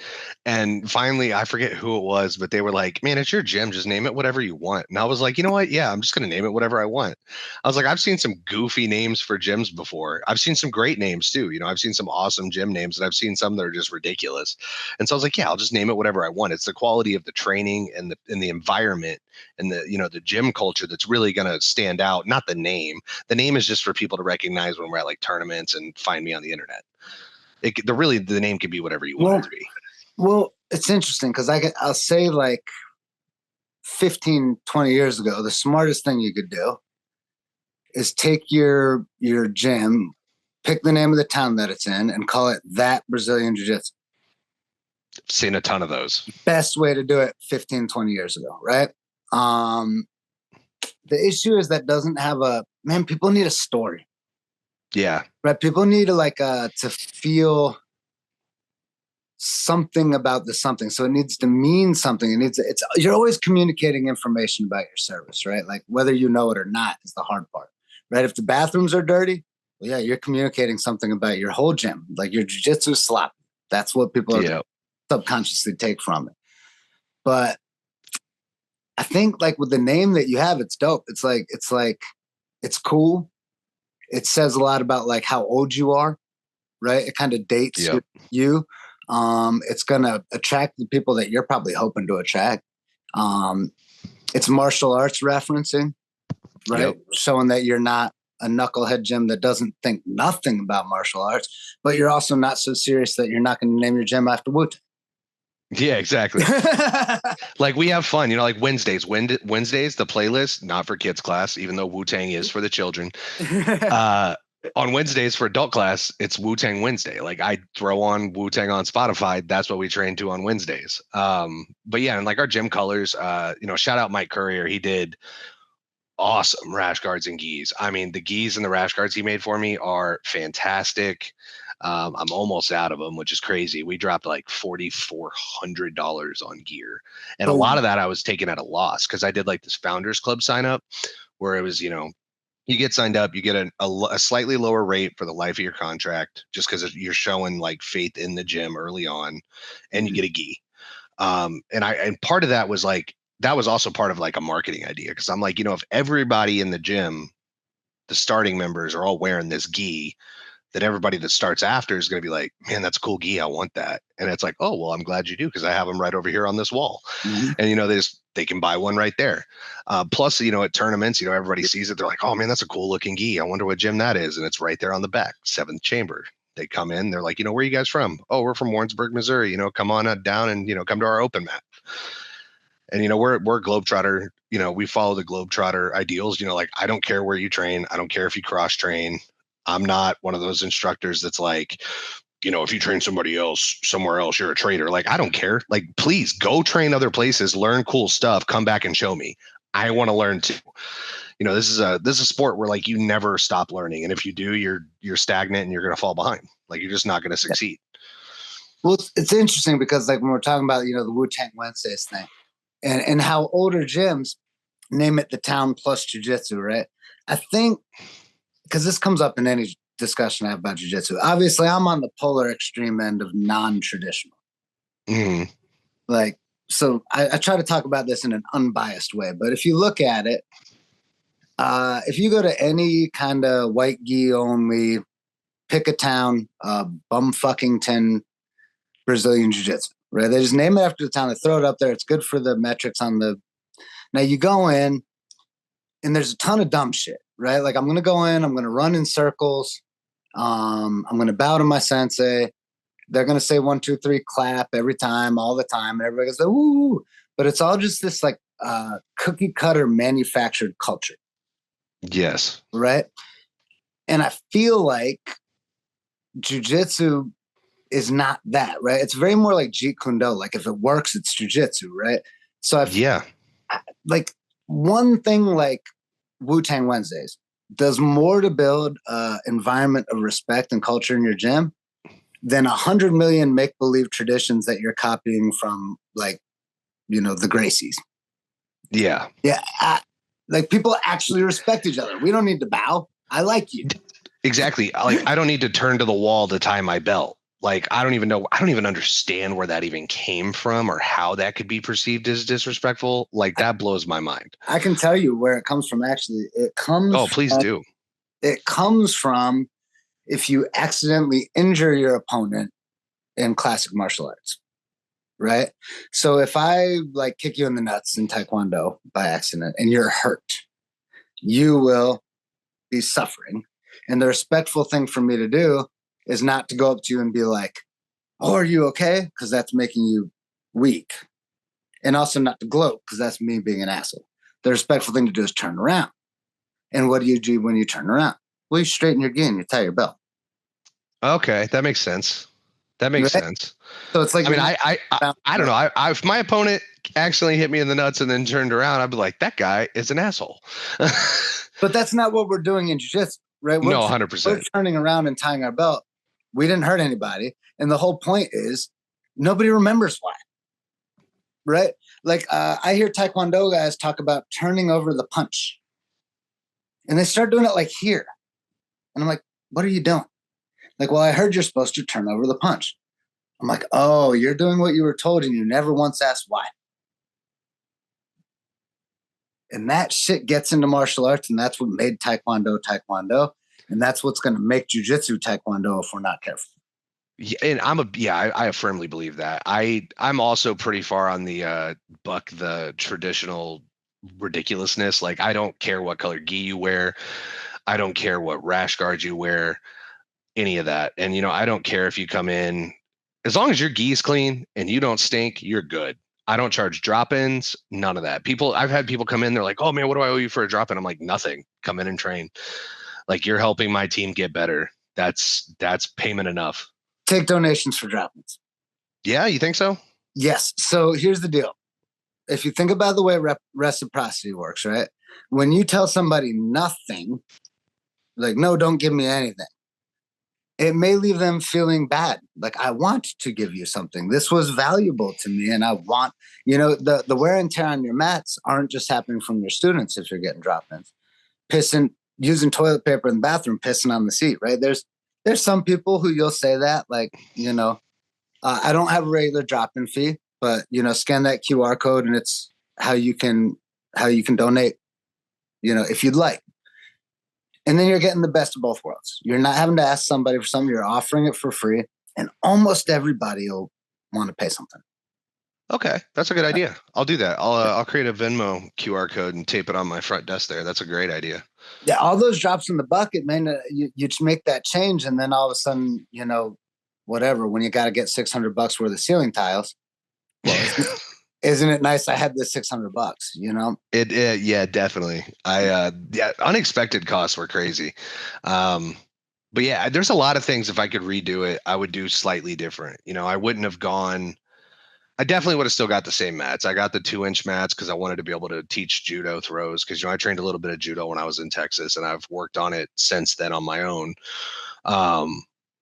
And finally, I forget who it was, but they were like, "Man, it's your gym. Just name it whatever you want." And I was like, "You know what? Yeah, I'm just gonna name it whatever I want." I was like, "I've seen some goofy names for gyms before. I've seen some great names too. I've seen some awesome gym names, and I've seen some that are just ridiculous." And so I was like, "Yeah, I'll just name it whatever I want. It's the quality of the training and the environment and the gym culture that's really gonna stand out. Not the name. The name is just for people to recognize when we're at like tournaments and find me on the internet. The name can be whatever you want it to be." Well, it's interesting because I'll say like 15, 20 years ago, the smartest thing you could do is take your gym, pick the name of the town that it's in, and call it That Brazilian Jiu-Jitsu. I've seen a ton of those. Best way to do it 15, 20 years ago, right? The issue is that doesn't have people need a story. Yeah. Right. People need to feel something about the something. So it needs to mean something. You're always communicating information about your service, right? Like whether you know it or not is the hard part, right? If the bathrooms are dirty, well, yeah, you're communicating something about your whole gym, like your jiu-jitsu sloppy. That's what people are subconsciously take from it. But I think like with the name that you have, it's dope. It's cool. It says a lot about like how old you are, right? It kind of dates you. It's going to attract the people that you're probably hoping to attract. It's martial arts referencing, right? Yep. Showing that you're not a knucklehead gym that doesn't think nothing about martial arts, but you're also not so serious that you're not going to name your gym after Wu-Tang. Yeah, exactly. Like we have fun, like Wednesdays, the playlist, not for kids class, even though Wu-Tang is for the children. On Wednesdays for adult class, it's Wu-Tang Wednesday. Like I throw on Wu-Tang on Spotify. That's what we train to on Wednesdays. But yeah, and like our gym colors, shout out Mike Courier. He did awesome rash guards and gis. I mean, the gis and the rash guards he made for me are fantastic. I'm almost out of them, which is crazy. We dropped like $4,400 on gear. And a lot of that I was taking at a loss because I did like this Founders Club sign up where it was, you get signed up, you get a slightly lower rate for the life of your contract just because you're showing like faith in the gym early on, and you get a gi. And part of that was like, that was also part of like a marketing idea because I'm like, if everybody in the gym, the starting members are all wearing this gi, that everybody that starts after is going to be like, man, that's a cool gi. I want that. And it's like, oh, well, I'm glad you do because I have them right over here on this wall. Mm-hmm. And, they can buy one right there. Plus, at tournaments, everybody sees it. They're like, oh, man, that's a cool looking gi. I wonder what gym that is. And it's right there on the back, 7th chamber. They come in. They're like, where are you guys from? Oh, we're from Warrensburg, Missouri. Come on down and, come to our open mat. And, we're Globetrotter, we follow the Globetrotter ideals, like, I don't care where you train. I don't care if you cross train. I'm not one of those instructors that's like, if you train somebody else somewhere else, you're a traitor. Like, I don't care. Like, please go train other places, learn cool stuff, come back and show me. I want to learn too. This is a sport where like you never stop learning. And if you do, you're stagnant and you're going to fall behind. Like, you're just not going to succeed. Well, it's interesting because like when we're talking about, the Wu-Tang Wednesdays thing and how older gyms name it the town plus jiu-jitsu, right? I think because this comes up in any discussion I have about jiu-jitsu. Obviously, I'm on the polar extreme end of non-traditional. Mm-hmm. Like, so I try to talk about this in an unbiased way. But if you look at it, if you go to any kind of white gi only, pick a town, bumfuckington Brazilian jiu-jitsu, right? They just name it after the town. They throw it up there. It's good for the metrics on the. Now you go in, and there's a ton of dumb shit, right? Like I'm gonna go in, I'm gonna run in circles. I'm gonna bow to my sensei. They're gonna say 1, 2, 3, clap every time, all the time, and everybody goes, "Ooh!" But it's all just this like cookie cutter manufactured culture. Yes. Right. And I feel like jiu-jitsu is not that, right? It's very more like Jeet Kune Do. Like if it works, it's jiu-jitsu, right? So like one thing like Wu-Tang Wednesdays does more to build an environment of respect and culture in your gym than 100 million make-believe traditions that you're copying from like, the Gracies. Yeah. Yeah. Like people actually respect each other. We don't need to bow. I like you. Exactly. Like I don't need to turn to the wall to tie my belt. Like, I don't even understand where that even came from or how that could be perceived as disrespectful. Like that blows my mind. I can tell you where it comes from. Actually, it comes. Oh, please do. It comes from if you accidentally injure your opponent in classic martial arts, right? So if I like kick you in the nuts in Taekwondo by accident and you're hurt, you will be suffering. And the respectful thing for me to do is not to go up to you and be like, oh, are you okay? Because that's making you weak. And also not to gloat because that's me being an asshole. The respectful thing to do is turn around. And what do you do when you turn around? Well, you straighten your gi and you tie your belt. Okay, that makes sense. That makes sense. So it's like, I mean, I don't know. If my opponent accidentally hit me in the nuts and then turned around, I'd be like, that guy is an asshole. But that's not what we're doing in jiu-jitsu, right? No, 100%. We're turning around and tying our belt. We didn't hurt anybody. And the whole point is nobody remembers why, right? Like I hear Taekwondo guys talk about turning over the punch. And they start doing it like here. And I'm like, what are you doing? Like, well, I heard you're supposed to turn over the punch. I'm like, oh, you're doing what you were told and you never once asked why. And that shit gets into martial arts, and that's what made Taekwondo Taekwondo. And that's what's going to make jiu-jitsu Taekwondo if we're not careful. Yeah, and I firmly believe that. I'm also pretty far on the buck the traditional ridiculousness. Like I don't care what color gi you wear. I don't care what rash guard you wear, any of that. And I don't care if you come in, as long as your gi's clean and you don't stink, you're good. I don't charge drop-ins, none of that. I've had people come in, they're like, "Oh man, what do I owe you for a drop-in?" I'm like, "Nothing. Come in and train. Like you're helping my team get better. That's payment enough." Take donations for drop-ins. Yeah, you think so? Yes. So here's the deal. If you think about the way reciprocity works, right? When you tell somebody nothing, like, no, don't give me anything, it may leave them feeling bad. Like, I want to give you something. This was valuable to me. And I want, the wear and tear on your mats aren't just happening from your students if you're getting drop-ins. Pissing, using toilet paper in the bathroom, pissing on the seat, right? There's some people who you'll say that, like, I don't have a regular drop-in fee, but scan that QR code and it's how you can donate, if you'd like. And then you're getting the best of both worlds. You're not having to ask somebody for something. You're offering it for free, and almost everybody will want to pay something. Okay, that's a good idea. I'll do that. I'll create a Venmo QR code and tape it on my front desk there. That's a great idea. Yeah, all those drops in the bucket, man. You just make that change, and then all of a sudden, whatever. When you got to get $600 worth of ceiling tiles, well, isn't it nice? I had this $600. Yeah, definitely. Unexpected costs were crazy. But yeah, there's a lot of things. If I could redo it, I would do slightly different. I wouldn't have gone. I definitely would have still got the same mats. I got the 2-inch mats because I wanted to be able to teach judo throws. Because I trained a little bit of judo when I was in Texas, and I've worked on it since then on my own.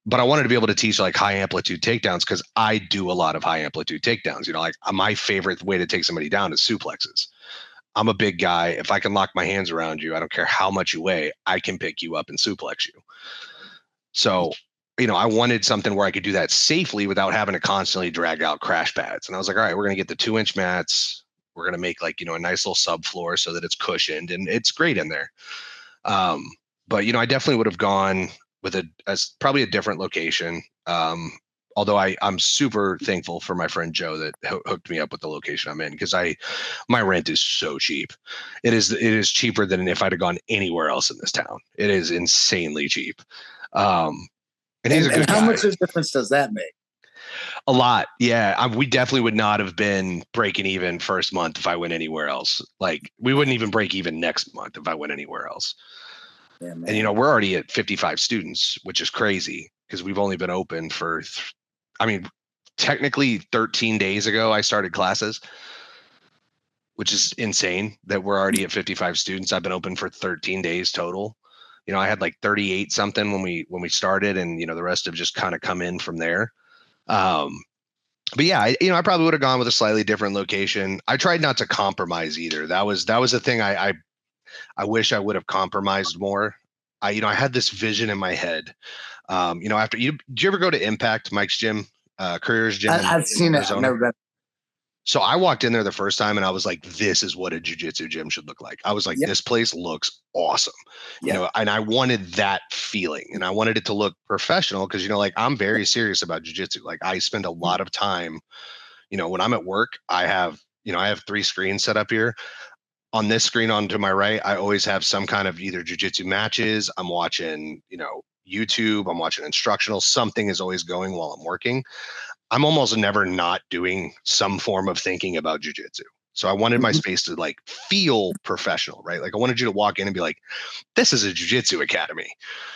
But I wanted to be able to teach like high amplitude takedowns because I do a lot of high amplitude takedowns. Like my favorite way to take somebody down is suplexes. I'm a big guy. If I can lock my hands around you, I don't care how much you weigh, I can pick you up and suplex you. So, I wanted something where I could do that safely without having to constantly drag out crash pads. And I was like, all right, we're going to get the 2-inch mats. We're going to make like, a nice little subfloor so that it's cushioned and it's great in there. But, I definitely would have gone with probably a different location. Although I'm super thankful for my friend Joe that hooked me up with the location I'm in because my rent is so cheap. It is cheaper than if I'd have gone anywhere else in this town. It is insanely cheap. And he's a good guy. How much of a difference does that make? A lot. Yeah. We definitely would not have been breaking even first month if I went anywhere else. Like we wouldn't even break even next month if I went anywhere else. Yeah, and we're already at 55 students, which is crazy because we've only been open for, technically 13 days ago, I started classes, which is insane that we're already at 55 students. I've been open for 13 days total. I had like 38 something when we started, and the rest have just kind of come in from there. But yeah, I probably would have gone with a slightly different location. I tried not to compromise either. That was the thing. I wish I would have compromised more. I had this vision in my head. After did you ever go to Impact, Mike's gym, Careers Gym? I've seen it. I've never been. So I walked in there the first time and I was like, this is what a jiu-jitsu gym should look like. I was like, This place looks awesome. And I wanted that feeling and I wanted it to look professional because, like I'm very serious about jiu-jitsu. Like I spend a lot of time, when I'm at work, I have 3 screens set up here. On this screen on to my right, I always have some kind of either jiu-jitsu matches. I'm watching, YouTube, I'm watching instructional, something is always going while I'm working. I'm almost never not doing some form of thinking about jujitsu. So I wanted my space to like feel professional, right? Like I wanted you to walk in and be like, this is a jujitsu academy.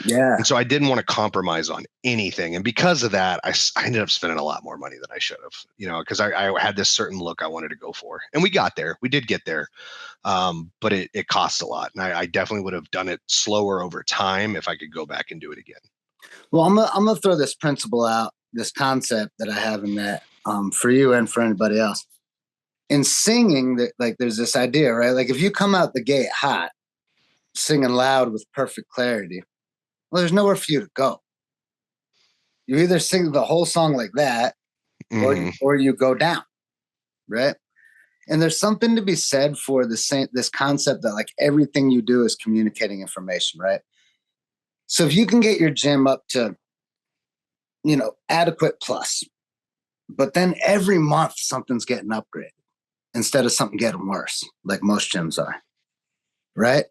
Yeah. And so I didn't want to compromise on anything. And because of that, I ended up spending a lot more money than I should have, because I had this certain look I wanted to go for. And we got there. We did get there. But it costs a lot. And I definitely would have done it slower over time if I could go back and do it again. Well, I'm gonna throw this principle out, this concept that I have in that for you and for anybody else. In singing, that like there's this idea, right? Like if you come out the gate hot, singing loud with perfect clarity, well, there's nowhere for you to go. You either sing the whole song like that, or you go down, right? And there's something to be said for this concept that like everything you do is communicating information, right? So if you can get your gym up to adequate plus. But then every month something's getting upgraded instead of something getting worse, like most gyms are. Right?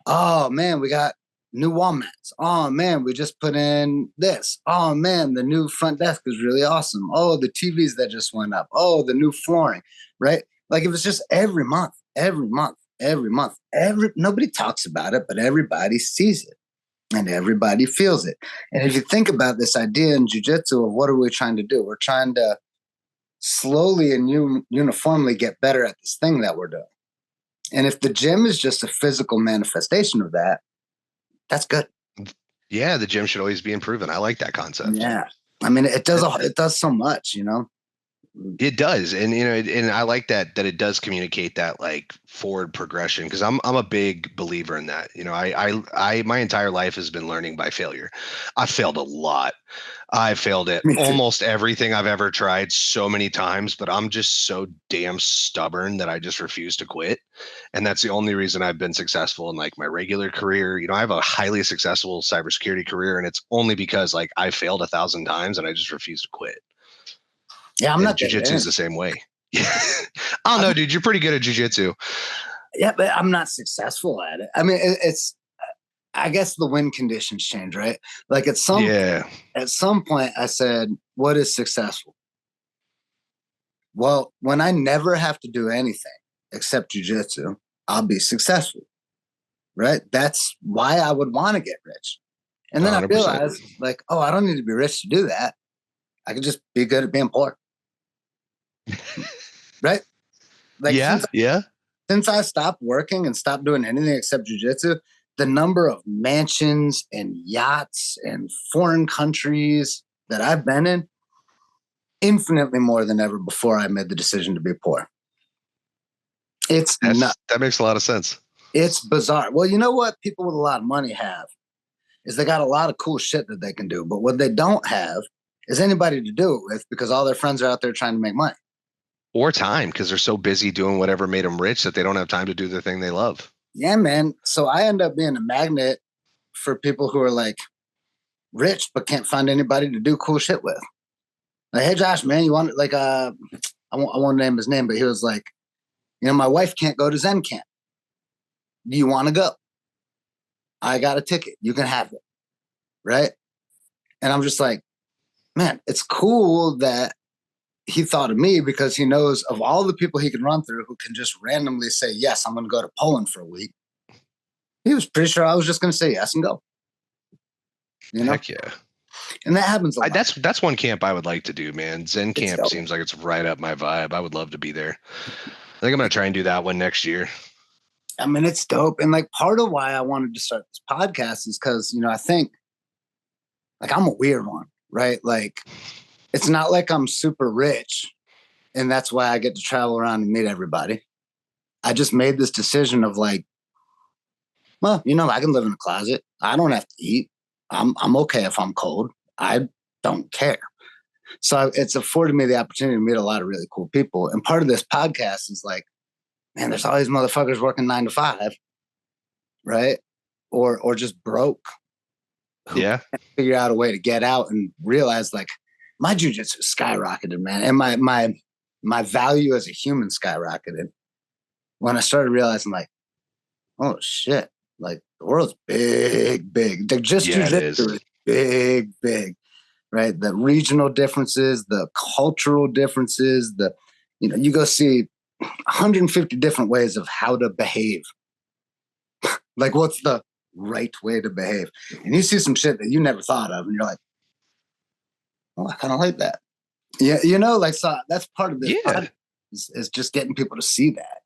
Oh man, we got new wall mats. Oh man, we just put in this. Oh man, the new front desk is really awesome. Oh, the TVs that just went up. Oh, the new flooring. Right? Like it was just every month, every month, every month. Nobody talks about it, but everybody sees it and everybody feels it. And if you think about this idea in jiu-jitsu of what are we trying to do? We're trying to slowly and uniformly get better at this thing that we're doing. And if the gym is just a physical manifestation of that, that's good. Yeah, the gym should always be improving. I like that concept. Yeah. I mean, it does so much, It does, and and I like that it does communicate that like forward progression because I'm a big believer in that. I my entire life has been learning by failure. I failed a lot. I failed at Me too. almost everything I've ever tried so many times, but I'm just so damn stubborn that I just refuse to quit. And that's the only reason I've been successful in like my regular career. I have a highly successful cybersecurity career, and it's only because like I failed 1,000 times and I just refuse to quit. Yeah, I'm And not there jujitsu is yet. the same way. I don't know, dude. You're pretty good at jujitsu. Yeah, but I'm not successful at it. I mean, it's I guess the win conditions change, right? Like Yeah. at some point I said, what is successful? Well, when I never have to do anything except jujitsu, I'll be successful. Right? That's why I would want to get rich. And then I 100%. realized, like, oh, I don't need to be rich to do that. I could just be good at being poor. Right? Like Yeah. Yeah. since I stopped working and stopped doing anything except jujitsu, the number of mansions and yachts and foreign countries that I've been in, infinitely more than ever before I made the decision to be poor. It's not. That makes a lot of sense. It's bizarre. Well, you know what people with a lot of money have is they got a lot of cool shit that they can do, but what they don't have is anybody to do it with because all their friends are out there trying to make money. Or time because they're so busy doing whatever made them rich that they don't have time to do the thing they love. Yeah, man. So I end up being a magnet for people who are like rich but can't find anybody to do cool shit with. Like, hey, Josh, man, you want like I won't name his name, but he was like, my wife can't go to Zen camp. Do you want to go? I got a ticket. You can have it, right? And I'm just like, man, it's cool that he thought of me because he knows of all the people he can run through who can just randomly say, yes, I'm going to go to Poland for a week. He was pretty sure I was just going to say yes and go. Heck yeah. And that happens a lot. That's one camp I would like to do, man. Zen camp seems like it's right up my vibe. I would love to be there. I think I'm going to try and do that one next year. I mean, it's dope. And like part of why I wanted to start this podcast is because, I think like I'm a weird one, right? Like it's not like I'm super rich and that's why I get to travel around and meet everybody. I just made this decision of like, well, I can live in a closet. I don't have to eat. I'm okay if I'm cold. I don't care. So it's afforded me the opportunity to meet a lot of really cool people. And part of this podcast is like, man, there's all these motherfuckers working 9 to 5, right? Or just broke. Who can't figure out a way to get out and realize like my jujitsu skyrocketed, man. And my value as a human skyrocketed when I started realizing like, oh shit, like the world's big, big. Like just jujitsu is big, big, right? The regional differences, the cultural differences, you go see 150 different ways of how to behave. Like what's the right way to behave? And you see some shit that you never thought of and you're like, oh, I kind of like that. Yeah, like so that's part of this podcast is just getting people to see that,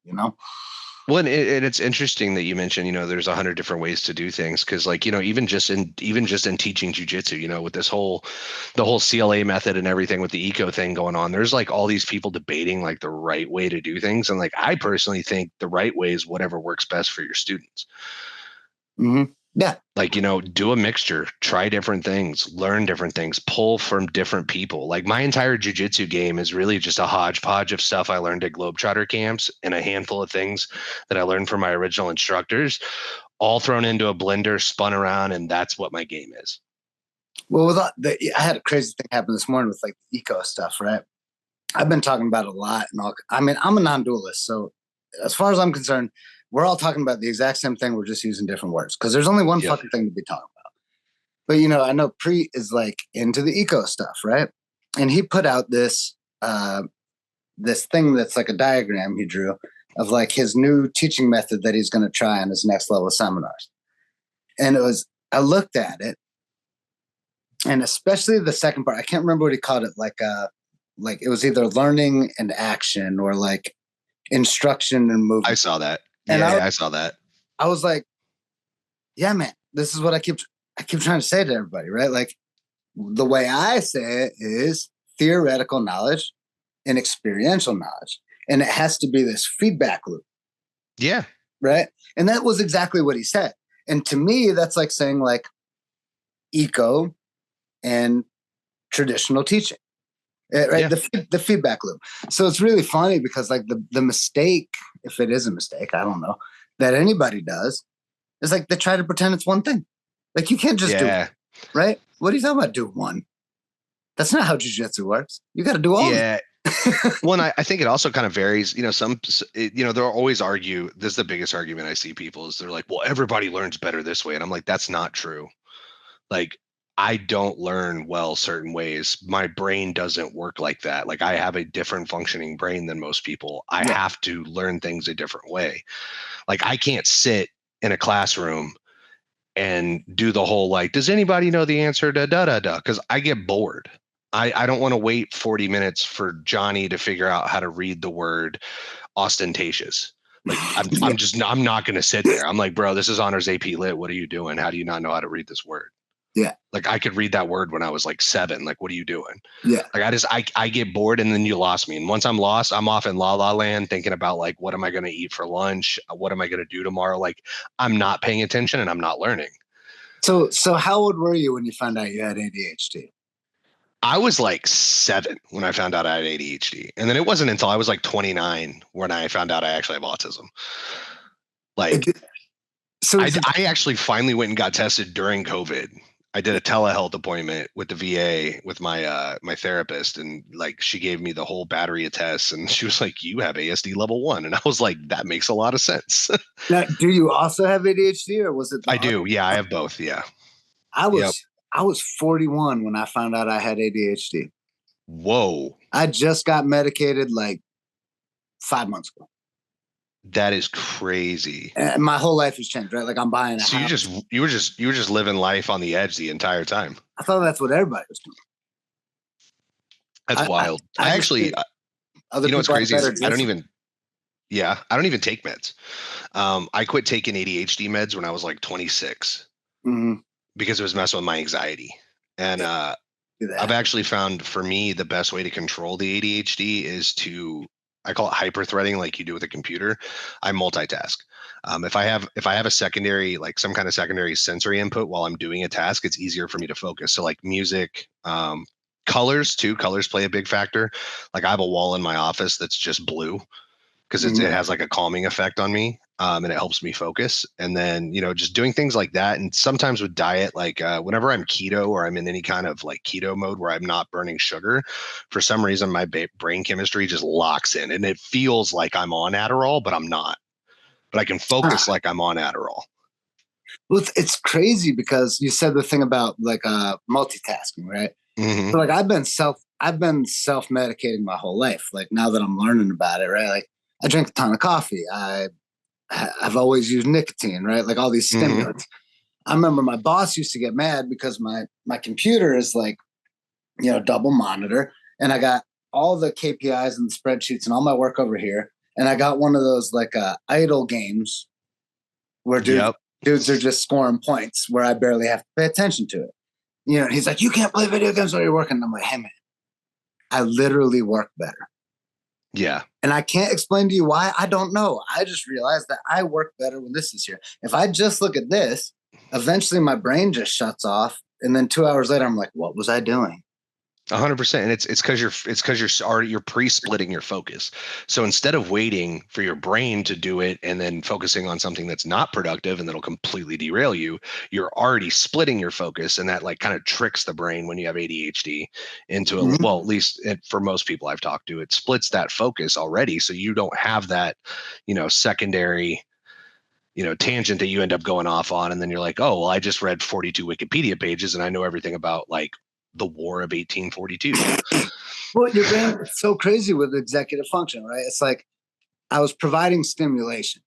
Well, and it's interesting that you mentioned, there's 100 different ways to do things because, like, even just in teaching jujitsu, with the whole CLA method and everything with the eco thing going on, there's like all these people debating like the right way to do things, and like I personally think the right way is whatever works best for your students. Mm-hmm. Yeah. Like, do a mixture, try different things, learn different things, pull from different people. Like my entire jujitsu game is really just a hodgepodge of stuff I learned at Globetrotter camps and a handful of things that I learned from my original instructors, all thrown into a blender, spun around, and that's what my game is. Well, I had a crazy thing happen this morning with like the eco stuff, right? I've been talking about it a lot, and I mean, I'm a non-dualist, so as far as I'm concerned, we're all talking about the exact same thing. We're just using different words because there's only one Yep. fucking thing to be talking about. But I know Preet is like into the eco stuff, right? And he put out this thing that's like a diagram he drew of like his new teaching method that he's going to try on his next level seminars. And I looked at it, and especially the second part, I can't remember what he called it, like it was either learning and action or like instruction and movement. I saw that. And I saw that. I was like, yeah, man, this is what I keep trying to say to everybody, right? Like the way I say it is theoretical knowledge and experiential knowledge. And it has to be this feedback loop. Yeah. Right. And that was exactly what he said. And to me, that's like saying like eco and traditional teaching. Right. Yeah. The feedback loop. So it's really funny because like the mistake, if it is a mistake, I don't know, that anybody does is like they try to pretend it's one thing. Like you can't just do it. Right. What are you talking about? Do one. That's not how jiu-jitsu works. You got to do all. Yeah. Well, I think it also kind of varies. They'll always argue. This is the biggest argument I see people is they're like, well, everybody learns better this way. And I'm like, that's not true. Like, I don't learn well certain ways. My brain doesn't work like that. Like I have a different functioning brain than most people. I have to learn things a different way. Like I can't sit in a classroom and do the whole like, does anybody know the answer to da da da? Because I get bored. I don't want to wait 40 minutes for Johnny to figure out how to read the word ostentatious. Like I'm not going to sit there. I'm like, bro, this is honors AP lit. What are you doing? How do you not know how to read this word? Yeah. Like I could read that word when I was like 7. Like, what are you doing? Yeah. Like I get bored and then you lost me. And once I'm lost, I'm off in la la land thinking about like, what am I going to eat for lunch? What am I going to do tomorrow? Like I'm not paying attention and I'm not learning. So how old were you when you found out you had ADHD? I was like 7 when I found out I had ADHD. And then it wasn't until I was like 29 when I found out I actually have autism. Like, I actually finally went and got tested during COVID. I did a telehealth appointment with the VA with my my therapist, and like she gave me the whole battery of tests, and she was like, "You have ASD level 1," and I was like, "That makes a lot of sense." Now, do you also have ADHD, or was it? I do. Yeah, I have both. Yeah. I was 41 when I found out I had ADHD. Whoa. I just got medicated like 5 months ago. That is crazy. And my whole life has changed, right? Like I'm buying a house. So you were just living life on the edge the entire time. I thought that's what everybody was doing. That's wild. I actually, you know what's crazy is I don't even take meds. I quit taking ADHD meds when I was like 26 because it was messing with my anxiety. And I've actually found for me the best way to control the ADHD is I call it hyper threading, like you do with a computer. I multitask. If I have a secondary, like some kind of secondary sensory input while I'm doing a task, it's easier for me to focus. So like music, colors too. Colors play a big factor. Like I have a wall in my office that's just blue because it has like a calming effect on me. And it helps me focus. And then, just doing things like that. And sometimes with diet, like whenever I'm keto or I'm in any kind of like keto mode where I'm not burning sugar, for some reason, my brain chemistry just locks in and it feels like I'm on Adderall, but I'm not. But I can focus like I'm on Adderall. Well, it's crazy because you said the thing about like multitasking, right? Mm-hmm. So like I've been self-medicating my whole life. Like now that I'm learning about it, right? Like I drink a ton of coffee. I've always used nicotine, right? Like all these stimulants. I remember my boss used to get mad because my computer is like, double monitor. And I got all the KPIs and the spreadsheets and all my work over here. And I got one of those like idle games where dudes are just scoring points where I barely have to pay attention to it. He's like, you can't play video games while you're working. And I'm like, hey, man, I literally work better. Yeah. And I can't explain to you why. I don't know. I just realized that I work better when this is here. If I just look at this, eventually my brain just shuts off. And then 2 hours later, I'm like, what was I doing? 100%. And you're pre-splitting your focus. So instead of waiting for your brain to do it and then focusing on something that's not productive and that'll completely derail you, you're already splitting your focus, and that like kind of tricks the brain when you have ADHD into a, Mhm. well, at least for most people I've talked to, it splits that focus already. So you don't have that, secondary, tangent that you end up going off on. And then you're like, oh, well, I just read 42 Wikipedia pages and I know everything about like the War of 1842. Well, your brain is so crazy with executive function, right? It's like I was providing stimulation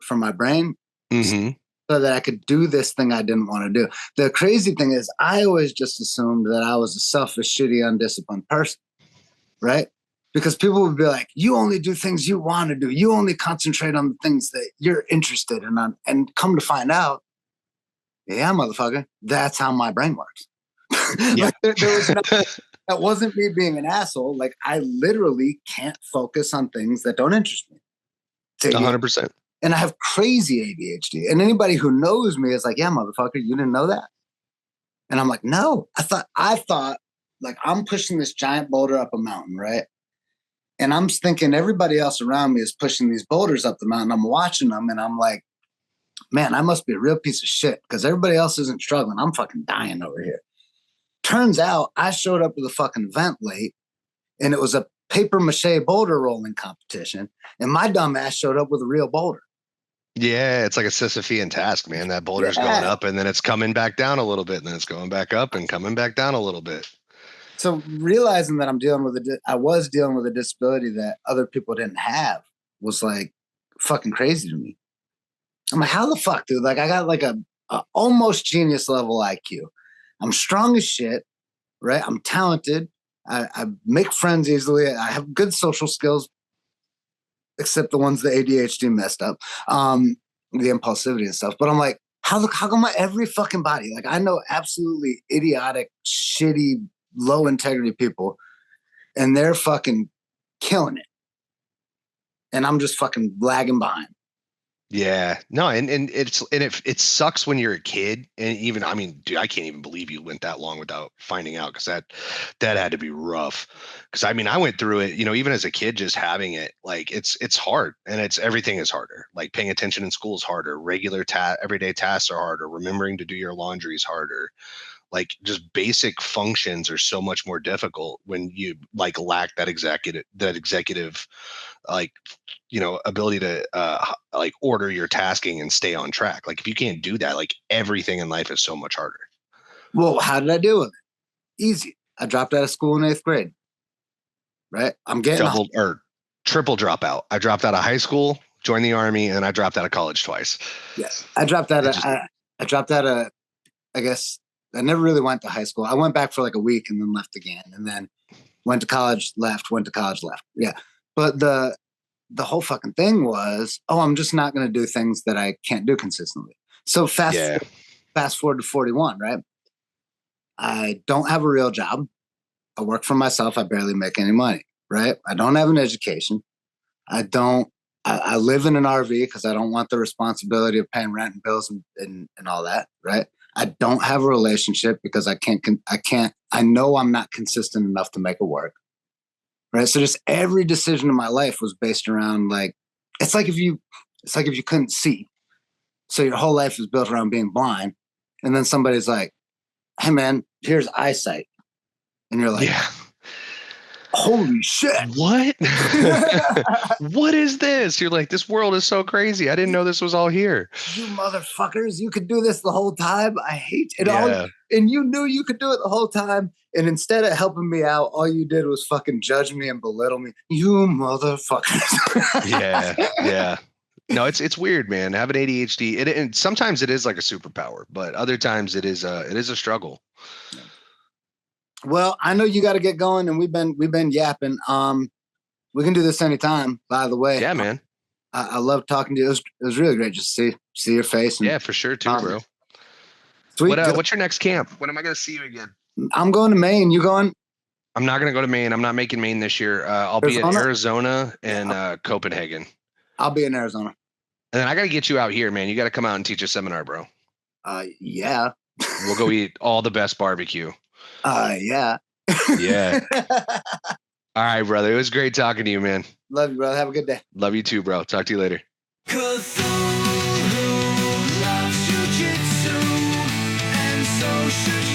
for my brain Mm-hmm. so that I could do this thing I didn't want to do. The crazy thing is, I always just assumed that I was a selfish, shitty, undisciplined person, right? Because people would be like, you only do things you want to do. You only concentrate on the things that you're interested in. And come to find out, yeah, motherfucker, that's how my brain works. Yeah. Like there was no, that wasn't me being an asshole. Like I literally can't focus on things that don't interest me. 100%. And I have crazy ADHD. And anybody who knows me is like, yeah, motherfucker, you didn't know that? And I'm like, no, I thought like I'm pushing this giant boulder up a mountain, right? And I'm thinking everybody else around me is pushing these boulders up the mountain. I'm watching them and I'm like, man, I must be a real piece of shit because everybody else isn't struggling. I'm fucking dying over here. Turns out I showed up to the fucking event late and it was a paper mache boulder rolling competition. And my dumb ass showed up with a real boulder. Yeah, it's like a Sisyphean task, man. That boulder's going Yeah. up and then it's coming back down a little bit, and then it's going back up and coming back down a little bit. So realizing that I was dealing with a disability that other people didn't have was like fucking crazy to me. I'm like, how the fuck, dude? Like, I got like a almost genius level IQ. I'm strong as shit, right? I'm talented. I make friends easily. I have good social skills, except the ones that ADHD messed up, the impulsivity and stuff. But I'm like, how come every fucking body? Like, I know absolutely idiotic, shitty, low integrity people, and they're fucking killing it, and I'm just fucking lagging behind. Yeah, no, it sucks when you're a kid, and even, I mean, dude, I can't even believe you went that long without finding out, because that had to be rough. Because I mean, I went through it, even as a kid, just having it, like it's hard, and everything is harder. Like paying attention in school is harder, everyday tasks are harder, remembering to do your laundry is harder. Like just basic functions are so much more difficult when you like lack that executive like ability to like order your tasking and stay on track. Like if you can't do that, like everything in life is so much harder. Well, how did I deal with it? Easy. I dropped out of school in 8th grade. Right? I'm getting Double or triple dropout. I dropped out of high school, joined the army, and I dropped out of college twice. yeah. I dropped out It of just I dropped out of I guess I never really went to high school. I went back for like a week and then left again, and then went to college, left, went to college, left. Yeah. But the whole fucking thing was, oh, I'm just not going to do things that I can't do consistently. So yeah. fast forward to 41, right? I don't have a real job. I work for myself. I barely make any money, right? I don't have an education. I don't. I live in an RV because I don't want the responsibility of paying rent and bills and all that, right? I don't have a relationship because I can't. I know I'm not consistent enough to make it work, right? So just every decision in my life was based around like it's like if you couldn't see, so your whole life is built around being blind, and then somebody's like, "Hey, man, here's eyesight," and you're like, Yeah. "Holy shit!" What? What is this? You're like, this world is so crazy. I didn't know this was all here. You motherfuckers, you could do this the whole time. I hate it all. Yeah. And you knew you could do it the whole time. And instead of helping me out, all you did was fucking judge me and belittle me. You motherfuckers. Yeah. Yeah. No, it's weird, man. Having ADHD, and sometimes it is like a superpower, but other times it is a struggle. Well, I know you got to get going, and we've been yapping. We can do this anytime. By the way, Yeah, man. I love talking to you. It was really great just to see your face. And, Yeah, for sure too, bro. Sweet. What's your next camp? When am I gonna see you again? I'm going to Maine. You going? I'm not gonna go to Maine. I'm not making Maine this year. I'll be in Arizona? Arizona and Copenhagen. I'll be in Arizona. And then I gotta get you out here, man. You gotta come out and teach a seminar, bro. Yeah. We'll go eat all the best barbecue. Yeah. Yeah. All right, brother. It was great talking to you, man. Love you, brother. Have a good day. Love you too, bro. Talk to you later. Cthulhu loves jujitsu, and so should